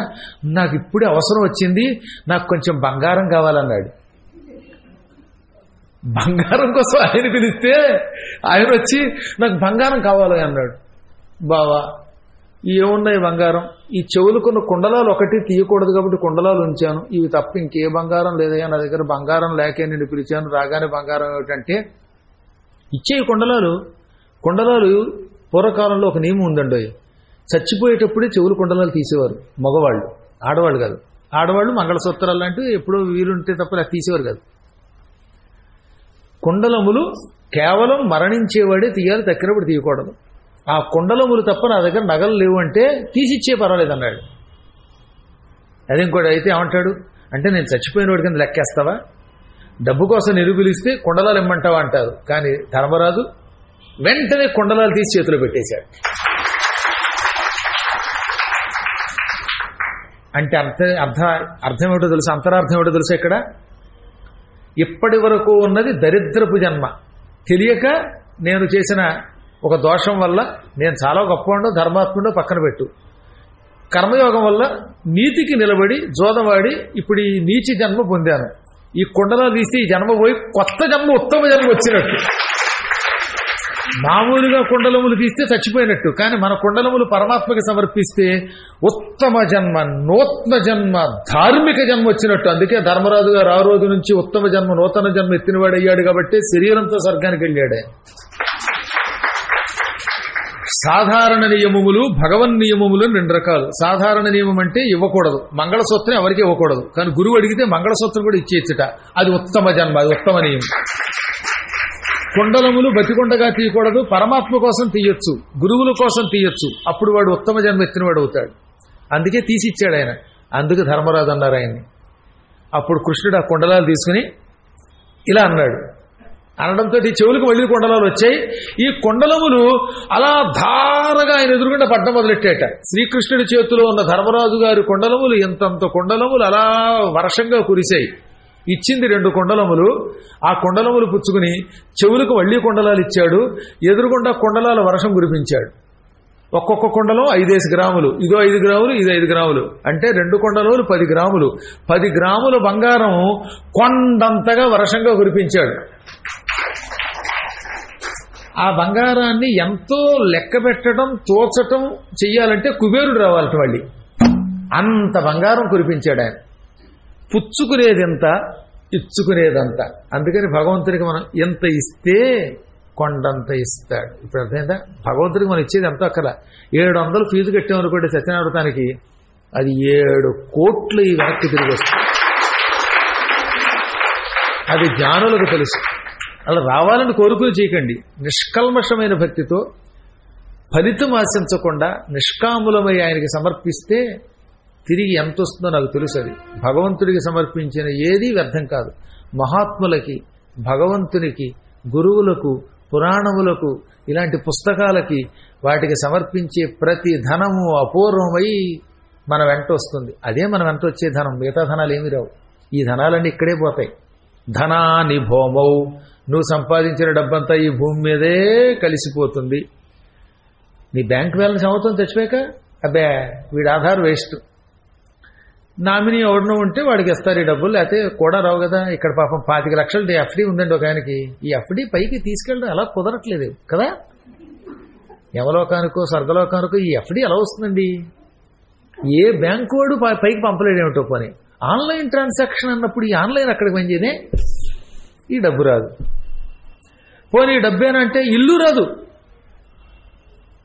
నాకు ఇప్పుడే అవసరం వచ్చింది, నాకు కొంచెం బంగారం కావాలన్నాడు. బంగారం కోసం ఆయన పిలిస్తే ఆయన వచ్చి నాకు బంగారం కావాలి అన్నాడు. బావా ఏమున్నాయి బంగారం? ఈ చెవులుకున్న కుండలాలు ఒకటి తీయకూడదు కాబట్టి కుండలాలు ఉంచాను, ఇవి తప్ప ఇంకే బంగారం లేదయ్యా నా దగ్గర, బంగారం లేకే నేను పిలిచాను. రాగానే బంగారం ఏమిటంటే ఇచ్చే కుండలాలు పూర్వకాలంలో ఒక నియమం ఉందండి. చచ్చిపోయేటప్పుడే చెవులు కుండలాలు తీసేవారు మగవాళ్ళు, ఆడవాళ్ళు కాదు. ఆడవాళ్ళు మంగళసూత్రాలు లాంటివి ఎప్పుడో వీలుంటే తప్ప తీసేవారు కాదు. కుండలములు కేవలం మరణించేవాడే తీయాలి, తక్కినప్పుడు తీయకూడదు. ఆ కుండలములు తప్ప నా దగ్గర నగలు లేవు అంటే తీసిచ్చే పర్వాలేదు అన్నాడు. అది ఇంకోటి అయితే ఏమంటాడు అంటే, నేను చచ్చిపోయిన వాడి కింద లెక్కేస్తావా, డబ్బు కోసం నిరూపిలిస్తే కుండలాలు ఇమ్మంటావా అంటారు. కానీ ధర్మరాజు వెంటనే కుండలాలు తీసి చేతిలో పెట్టేశాడు. అంటే అర్థం ఏమిటో తెలుసు, అంతరార్థం ఏమిటో తెలుసు. ఇక్కడ ఇప్పటి వరకు ఉన్నది దరిద్రపు జన్మ. తెలియక నేను చేసిన ఒక దోషం వల్ల నేను చాలా గొప్పవాడో ధర్మాత్ముడో పక్కన పెట్టు. కర్మయోగం వల్ల నీతికి నిలబడి జోదవాడి ఇప్పుడు ఈ నీచి జన్మ పొందాను. ఈ కుండలో తీసి ఈ జన్మ పోయి కొత్త జన్మ, ఉత్తమ జన్మ వచ్చినట్టు. మామూలుగా కుండలములు తీస్తే చచ్చిపోయినట్టు, కానీ మన కుండలములు పరమాత్మకి సమర్పిస్తే ఉత్తమ జన్మ, నూతన జన్మ, ధార్మిక జన్మ వచ్చినట్టు. అందుకే ధర్మరాజు గారు ఆ రోజు నుంచి ఉత్తమ జన్మ, నూతన జన్మ ఎత్తినవాడు అయ్యాడు కాబట్టి శరీరంతో స్వర్గానికి వెళ్ళాడే. సాధారణ నియమములు, భగవన్ నియమములు 2 రకాలు. సాధారణ నియమం అంటే ఇవ్వకూడదు, మంగళసూత్రం ఎవరికి ఇవ్వకూడదు. కానీ గురువు అడిగితే మంగళసూత్రం కూడా ఇచ్చేచ్చుట, అది ఉత్తమ జన్మ, అది ఉత్తమ నియమం. కుండలములు బతికొండగా తీయకూడదు, పరమాత్మ కోసం తీయొచ్చు, గురువుల కోసం తీయొచ్చు, అప్పుడు వాడు ఉత్తమ జన్మ ఎత్తినవాడు అవుతాడు. అందుకే తీసిచ్చాడు ఆయన. అందుకు ధర్మరాజు అన్నారు ఆయన్ని. అప్పుడు కృష్ణుడు ఆ కుండలాలు తీసుకుని ఇలా అన్నాడు. అనడంతో ఈ చెవులకు మళ్ళీ కుండలాలు వచ్చాయి. ఈ కుండలములు అలా ధారగా ఆయన ఎదురుగుండా పడ్డం మొదలెట్టాట. శ్రీకృష్ణుడి చేతిలో ఉన్న ధర్మరాజు గారి కుండలములు ఎంతంత కుండలములు అలా వర్షంగా కురిశాయి. ఇచ్చింది 2 కుండలములు. ఆ కుండలములు పుచ్చుకుని చెవులకు మళ్ళీ కుండలాలు ఇచ్చాడు. ఎదురుగుండా కుండలాల వర్షం కురిపించాడు. ఒక్కొక్క కుండలం 5 గ్రాములు, ఇదో 5 గ్రాములు, ఇది 5 గ్రాములు, అంటే 2 కుండలములు 10 గ్రాములు. 10 గ్రాముల బంగారం కొండంతగా వర్షంగా కురిపించాడు. ఆ బంగారాన్ని ఎంతో లెక్క పెట్టడం, తోచటం చెయ్యాలంటే కుబేరుడు రావాలట. మళ్ళీ అంత బంగారం కురిపించాడు ఆయన. పుచ్చుకునేదెంత, ఇచ్చుకునేదంత. అందుకని భగవంతుడికి మనం ఎంత ఇస్తే కొండంత ఇస్తాడు. ఇప్పుడు అర్థమైందా? భగవంతుడికి మనం ఇచ్చేది ఎంతో అక్కల. 700 ఫీజు కట్టామనుకోండి సత్యనారాయణకి, అది 7 కోట్లు ఈ వెనక్కి తిరిగి వస్తుంది. అది జ్ఞానులకు తెలుసు. అలా రావాలని కోరుకుని చేయకండి. నిష్కల్మషమైన భక్తితో ఫలితం ఆశించకుండా నిష్కాములమై ఆయనకి సమర్పిస్తే తిరిగి ఎంత వస్తుందో నాకు తెలుసు. అది భగవంతుడికి సమర్పించిన ఏదీ వ్యర్థం కాదు. మహాత్ములకి, భగవంతునికి, గురువులకు, పురాణములకు, ఇలాంటి పుస్తకాలకి, వాటికి సమర్పించే ప్రతి ధనము అపూర్వమై మన వెంట వస్తుంది. అదే మన వెంట వచ్చే ధనం. మిగతా ధనాలు ఏమి రావు. ఈ ధనాలన్నీ ఇక్కడే పోతాయి. ధనాని భూమౌ, నువ్వు సంపాదించిన డబ్బంతా ఈ భూమి మీదే కలిసిపోతుంది. నీ బ్యాంక్ బ్యాలెన్స్ అవుతుంది తెచ్చిపోయాక, అబ్బే వీడి ఆధార్ వేస్ట్, నామినీ ఎవరినో ఉంటే వాడికి ఇస్తారు ఈ డబ్బులు, లేకపోతే కూడా రావు కదా. ఇక్కడ పాపం 25 లక్షలు ఎఫ్డీ ఉందండి ఒక ఆయనకి. ఈ ఎఫ్డీ పైకి తీసుకెళ్ళడం అలా కుదరట్లేదు కదా. యమలోకానికో స్వర్గలోకానికో ఈ ఎఫ్డీ ఎలా వస్తుందండి? ఏ బ్యాంకు వాడు పైకి పంపలేడేమిటో. పని ఆన్లైన్ ట్రాన్సాక్షన్ అన్నప్పుడు ఈ ఆన్లైన్ అక్కడికి పనిచేయనే ఈ డబ్బు రాదు. పోనీ ఈ డబ్బేనంటే ఇల్లు రాదు.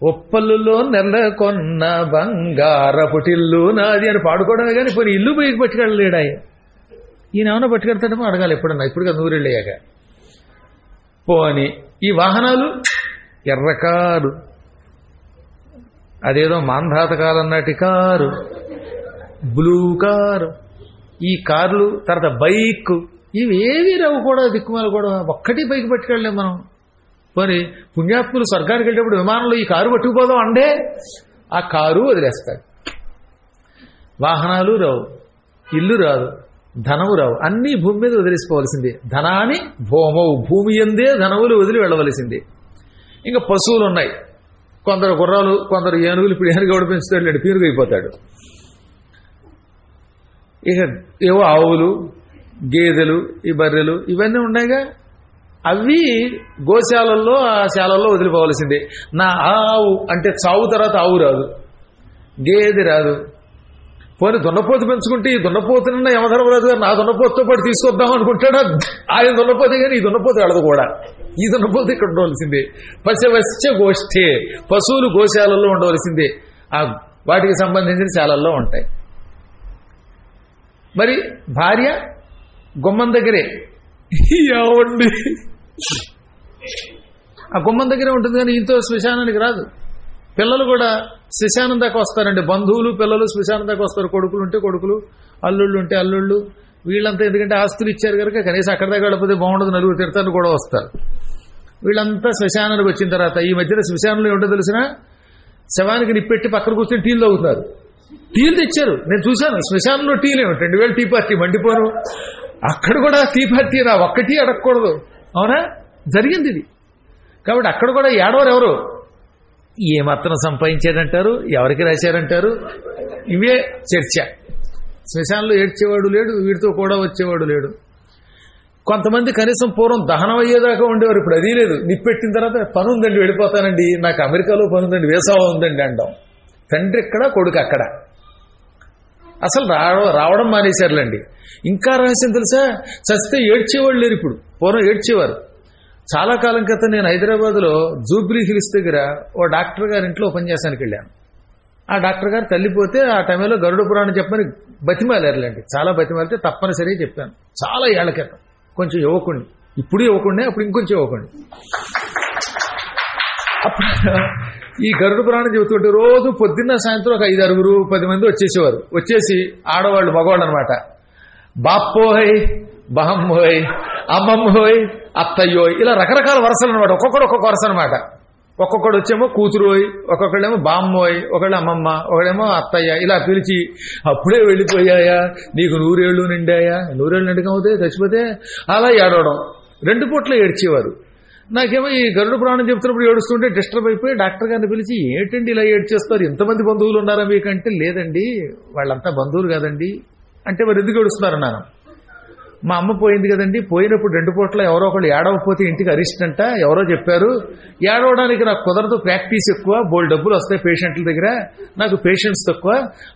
ఒప్పల్లులో నెలకొన్న బంగారపుటిల్లు నాది అని పాడుకోవడమే కానీ పోనీ ఇల్లు పైకి పట్టుకెళ్ళలేడా? ఈయన ఏమైనా పట్టుకెళ్తాడేమో అడగాలి ఎప్పుడన్నా. ఇప్పుడుగా 100 వెళ్ళాక. పోనీ ఈ వాహనాలు, ఎర్ర కారు, అదేదో మాంధాత కాలన్నటి కారు, బ్లూ కారు, ఈ కార్లు, తర్వాత బైక్, ఇవేవి రావు కూడా. దిక్కుమాలు కూడా ఒక్కటి పైకి పట్టుకెళ్ళలేం మనం. మరి పుణ్యాత్ములు స్వర్గానికి వెళ్ళేటప్పుడు విమానంలో ఈ కారు పట్టుకుపోదాం అంటే ఆ కారు వదిలేస్తాడు. వాహనాలు రావు, ఇల్లు రాదు, ధనము రావు, అన్నీ భూమి మీద వదిలేసుకోవాల్సిందే. ధనాన్ని భూమవు, భూమి ఎందే ధనములు వదిలి వెళ్ళవలసిందే. ఇంకా పశువులు ఉన్నాయి. కొందరు గుర్రాలు, కొందరు ఏనుగులు. ఇప్పుడు ఏనుగు ఎవడు పెంచుతాడు లేడు, పీరుగు అయిపోతాడు. ఇక ఏవో ఆవులు, గేదెలు, ఈ బర్రెలు ఇవన్నీ ఉన్నాయిగా. అవి గోశాలల్లో, ఆ శాలల్లో వదిలిపోవలసిందే. నా ఆవు అంటే చావు తర్వాత ఆవు రాదు, గేదె రాదు. పోనీ దున్నపోతు పెంచుకుంటే ఈ దున్నపోతున్న యమధర్మరాజు గారు నా దున్నపోతుతో పాటు తీసుకొద్దాం అనుకుంటాడా? ఆయన దున్నపోతే కానీ ఈ దున్నపోతు వెళ్ళదు కూడా. ఈ దున్నపోతు ఇక్కడ ఉండవలసిందే. పశువశ్చ గోష్ఠే, పశువులు గోశాలల్లో ఉండవలసిందే. ఆ వాటికి సంబంధించిన శాలల్లో ఉంటాయి. మరి భార్య గుమ్మం దగ్గరే, ఏవండి ఆ గుమ్మం దగ్గరే ఉంటుంది కానీ ఇంతో శ్మశానానికి రాదు. పిల్లలు కూడా శ్మశానం దాకా వస్తారండి. బంధువులు పిల్లలు శ్మశానం దాకా వస్తారు. కొడుకులు ఉంటే కొడుకులు, అల్లుళ్ళు ఉంటే అల్లుళ్ళు. వీళ్ళంతా ఎందుకంటే ఆస్తులు ఇచ్చారు కనుక కనీసం అక్కడ దాకా వెళ్ళకపోతే బాగుండదు, నలుగురు తిడతారు కూడా వస్తారు. వీళ్ళంతా శ్మశానానికి వచ్చిన తర్వాత ఈ మధ్యన శ్మశానంలో ఏమిటో తెలిసిన, శవానికి నిప్పెట్టి పక్కన కూర్చొని టీలు తాగుతున్నారు. టీలు తెచ్చారు, నేను చూశాను. శ్మశానంలో టీలు ఏమిటి, 2000 టీ పార్టీ మండిపోను. అక్కడ కూడా టీ పార్టీ రా, ఒక్కటి అడగకూడదు. అవునా, జరిగింది ఇది. కాబట్టి అక్కడ కూడా ఏడవరు ఎవరు. ఏ మాత్రం సంపాదించారంటారు, ఎవరికి రాశారంటారు, ఇవే చర్చ. శ్మశానంలో ఏడ్చేవాడు లేడు, వీడితో కూడా వచ్చేవాడు లేడు. కొంతమంది కనీసం పూర్వం దహనం అయ్యేదాకా ఉండేవారు, ఇప్పుడు అది లేదు. నిప్పెట్టిన తర్వాత పని ఉందండి వెళ్ళిపోతానండి, నాకు అమెరికాలో పని ఉందండి, వేసవ ఉందండి అంటాం. తండ్రి ఎక్కడ, కొడుకు అక్కడ. అసలు రావడం మానేశారులేండి. ఇంకా రహస్యం తెలుసా, చస్తే ఏడ్చేవాళ్ళు లేరు ఇప్పుడు. పూర్వం ఏడ్చేవారు. చాలా కాలం క్రితం నేను హైదరాబాద్లో జూబ్లీ హిల్స్ దగ్గర ఓ డాక్టర్ గారి ఇంట్లో ఉపన్యాసానికి వెళ్ళాను. ఆ డాక్టర్ గారు తల్లిపోతే ఆ టైంలో గరుడ పురాణం చెప్పని బతిమాలేరులేండి. చాలా బతిమాలితే తప్పనిసరి చెప్పాను. చాలా ఏళ్ల క్రితం, కొంచెం యువకుడిని. ఇప్పుడు యువకుడినే, అప్పుడు ఇంకొంచెం యువకుడిని. అప్పుడు ఈ గరుడ పురాణం చెబుతుంటే రోజు పొద్దున్న సాయంత్రం ఒక 5, 6, 10 మంది వచ్చేసేవారు. వచ్చేసి ఆడవాళ్ళు మగవాళ్ళు అనమాట. బాప్పోయ్, బహమ్మోయ్, అమ్మమ్మోయ్, అత్తయ్యోయ్, ఇలా రకరకాల వరుసలు అనమాట. ఒక్కొక్కడు ఒక్కొక్క వరుస అనమాట. ఒక్కొక్కడు వచ్చేమో కూతురోయ్, ఒక్కొక్కడేమో బామ్మోయ్, ఒకళ్ళు అమ్మమ్మ, ఒకడేమో అత్తయ్య, ఇలా పిలిచి అప్పుడే వెళ్ళిపోయాయా, నీకు 100 ఏళ్ళు నిండాయా, 100 ఏళ్ళు నిండకవుతే చచ్చిపోతే, అలా ఏడవడం. 2 పూట్ల ఏడ్చేవారు. నాకేమో ఈ గరుడ పురాణం చెప్తున్నప్పుడు ఏడుస్తుంటే డిస్టర్బ్ అయిపోయి డాక్టర్ గారిని పిలిచి, ఏంటండి ఇలా ఏడ్చేస్తారు, ఇంతమంది బంధువులు ఉన్నారా మీకంటే, లేదండి వాళ్ళంతా బంధువులు కాదండి అంటే, మరి ఎందుకు ఏడుస్తున్నారన్నాను. మా అమ్మ పోయింది కదండి, పోయినప్పుడు 2 పూట్ల ఎవరో ఒకళ్ళు ఏడవకపోతే ఇంటికి అరిస్ట్ అంట, ఎవరో చెప్పారు, ఏడవడానికి నాకు కుదరదు, ప్రాక్టీస్ ఎక్కువ, బోల్డ్ డబ్బులు వస్తాయి పేషెంట్ల దగ్గర, నాకు పేషెంట్స్ తక్కువ,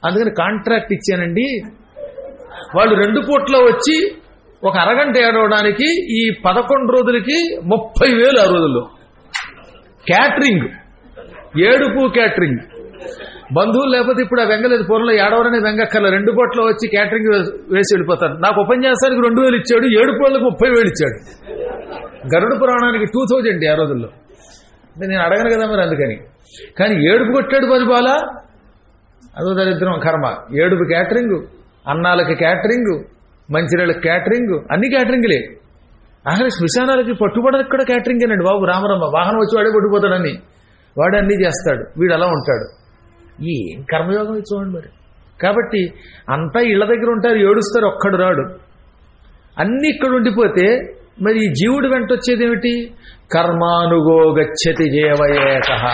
అందుకని కాంట్రాక్ట్ ఇచ్చానండి. వాళ్ళు 2 పూట్ల వచ్చి ఒక అరగంట ఏడవడానికి ఈ 11 రోజులకి 30,000 ఆ రోజుల్లో. క్యాటరింగ్, ఏడుపు క్యాటరింగ్. బంధువులు లేకపోతే ఇప్పుడు ఆ వెంగలేదు, పూర్వలో ఏడవరనే వెంగక్కర్ల, 2 పూట్ల వచ్చి క్యాటరింగ్ వేసి వెళ్ళిపోతారు. నాకు ఉపన్యాసానికి 2,000 ఇచ్చాడు, 7 పూట్లకు 30,000 ఇచ్చాడు. గరుడ పురాణానికి 2,000 ఆ రోజుల్లో. నేను అడగను కదా మరి అందుకని. కానీ ఏడుపు కొట్టాడు పరిపాలా, అదో దరిద్రం కర్మ. ఏడుపు క్యాటరింగ్, అన్నాలకి క్యాటరింగ్, మంచినీళ్ళకి క్యాటరింగ్, అన్ని క్యాటరింగ్లే. ఆఖరి శ్మశానాలకి పట్టుబడకి కూడా క్యాటరింగేనండి బాబు. రామరమ్మ వాహనం వచ్చి వాడే పట్టుకుపోతాడని, వాడే అన్నీ చేస్తాడు, వీడు అలా ఉంటాడు. ఏం కర్మయోగం చూడండి మరి. కాబట్టి అంతా ఇళ్ల దగ్గర ఉంటారు, ఏడుస్తారు, ఒక్కడు రాడు. అన్ని ఇక్కడ ఉండిపోతే మరి ఈ జీవుడు వెంట వచ్చేది ఏమిటి? కర్మానుగో గచ్చతి జీవయేకః.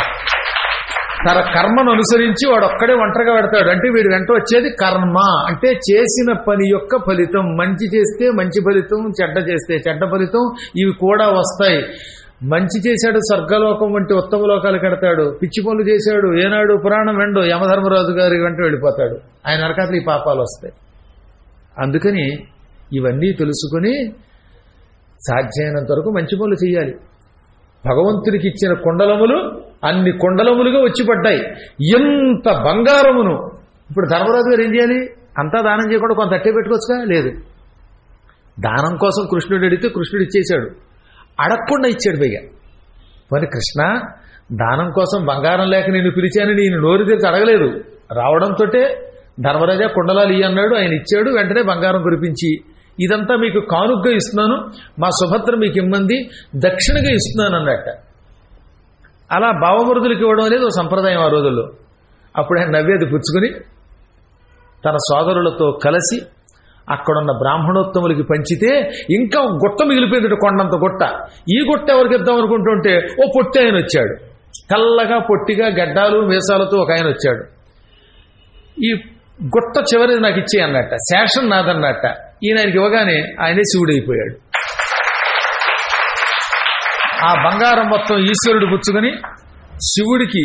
తన కర్మను అనుసరించి వాడు ఒక్కడే ఒంటరిగా పెడతాడు. అంటే వీడు వెంట వచ్చేది కర్మ, అంటే చేసిన పని యొక్క ఫలితం. మంచి చేస్తే మంచి ఫలితం, చెడ్డ చేస్తే చెడ్డ ఫలితం, ఇవి కూడా వస్తాయి. మంచి చేశాడు స్వర్గలోకం వంటి ఉత్తమ లోకాలు కడతాడు, పిచ్చి పనులు చేశాడు ఏనాడు పురాణం వెండు యమధర్మరాజు గారి వెంట వెళ్ళిపోతాడు, ఆయన నరకాతలు ఈ పాపాలు వస్తాయి. అందుకని ఇవన్నీ తెలుసుకుని సాధ్యమైనంత వరకు మంచి పనులు చేయాలి. భగవంతుడికి ఇచ్చిన కుండలములు అన్ని కుండలములుగా వచ్చి పడ్డాయి. ఎంత బంగారమును ఇప్పుడు ధర్మరాజు గారు ఏం చేయాలి? అంతా దానం చేయకుండా కొంత అట్టే పెట్టుకోవచ్చుగా? లేదు. దానం కోసం కృష్ణుడు అడిగితే కృష్ణుడు ఇచ్చేశాడు, అడగకుండా ఇచ్చాడు. పైగా మరి కృష్ణ దానం కోసం బంగారం లేక నేను పిలిచాను, నేను నోరు తెరిచి అడగలేదు. రావడంతో ధర్మరాజా కుండలాలు ఇయ్యి అన్నాడు, ఆయన ఇచ్చాడు. వెంటనే బంగారం కురిపించి, ఇదంతా మీకు కానుగ్గా ఇస్తున్నాను, మా సుభద్ర మీకు ఇమ్మంది, దక్షిణగా ఇస్తున్నాను అన్నట్ట. అలా భావమరుదులకు ఇవ్వడం అనేది ఒక సంప్రదాయం ఆ రోజుల్లో. అప్పుడు ఆయన నవ్వేది పుచ్చుకుని తన సోదరులతో కలిసి అక్కడున్న బ్రాహ్మణోత్తములకి పంచితే ఇంకా గుట్ట మిగిలిపోయింది, కొండంత గుట్ట. ఈ గుట్ట ఎవరికి ఇద్దాం అనుకుంటుంటే ఓ పొట్టి ఆయన వచ్చాడు, తెల్లగా పొట్టిగా గడ్డాలు మీసాలతో ఒక ఆయన వచ్చాడు. ఈ గుట్ట చివరి నాకు ఇచ్చే అన్నట్ట, శేషం నాదన్నట్ట. ఈయన ఆయనకి ఇవ్వగానే ఆయనే శివుడైపోయాడు. ఆ బంగారం మొత్తం ఈశ్వరుడు పుచ్చుకొని శివుడికి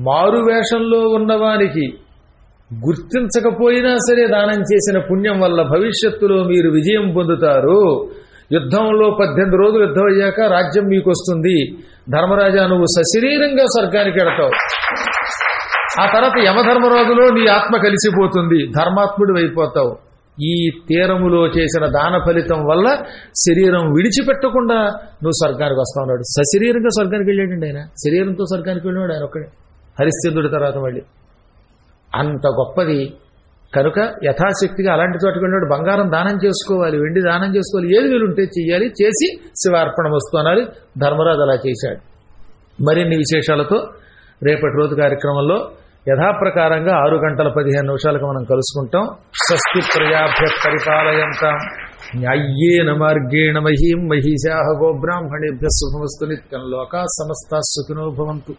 మారు వేషంలో ఉన్నవానికి గుర్తించకపోయినా సరే దానం చేసిన పుణ్యం వల్ల భవిష్యత్తులో మీరు విజయం పొందుతారు. యుద్ధంలో 18 రోజులు యుద్ధం అయ్యాక రాజ్యం మీకు వస్తుంది. ధర్మరాజా నువ్వు సశరీరంగా స్వర్గానికి వెళతావు. ఆ తర్వాత యమధర్మరాజులో నీ ఆత్మ కలిసిపోతుంది, ధర్మాత్ముడు అయిపోతావు. ఈ తీరములో చేసిన దాన ఫలితం వల్ల శరీరం విడిచిపెట్టకుండా నువ్వు స్వర్గానికి వస్తా ఉన్నాడు. సశరీరంగా స్వర్గానికి వెళ్ళాడండి ఆయన. శరీరంతో స్వర్గానికి వెళ్ళాడు ఆయన ఒక్కడే, హరిశ్చంద్రుడి తర్వాత మళ్ళీ. అంత గొప్పది కనుక యథాశక్తిగా అలాంటి చోటుకు వెళ్ళాడు. బంగారం దానం చేసుకోవాలి, వెండి దానం చేసుకోవాలి, ఏది వీలుంటే చెయ్యాలి, చేసి శివార్పణ వస్తున్నారు. ధర్మరాజు అలా చేశాడు. మరిన్ని విశేషాలతో రేపటి రోజు కార్యక్రమంలో యథాప్రకారంగా 6:15 మనం కలుసుకుంటాం. స్వస్తి ప్రజాభ్య పరిపాలయంతాం న్యాయ్యేన మార్గేణ మహీం మహిషాః గోబ్రాహ్మణేభ్యః శుభమస్తు. నిత్యం లోకాః సమస్తాః సుఖినో భవంతు.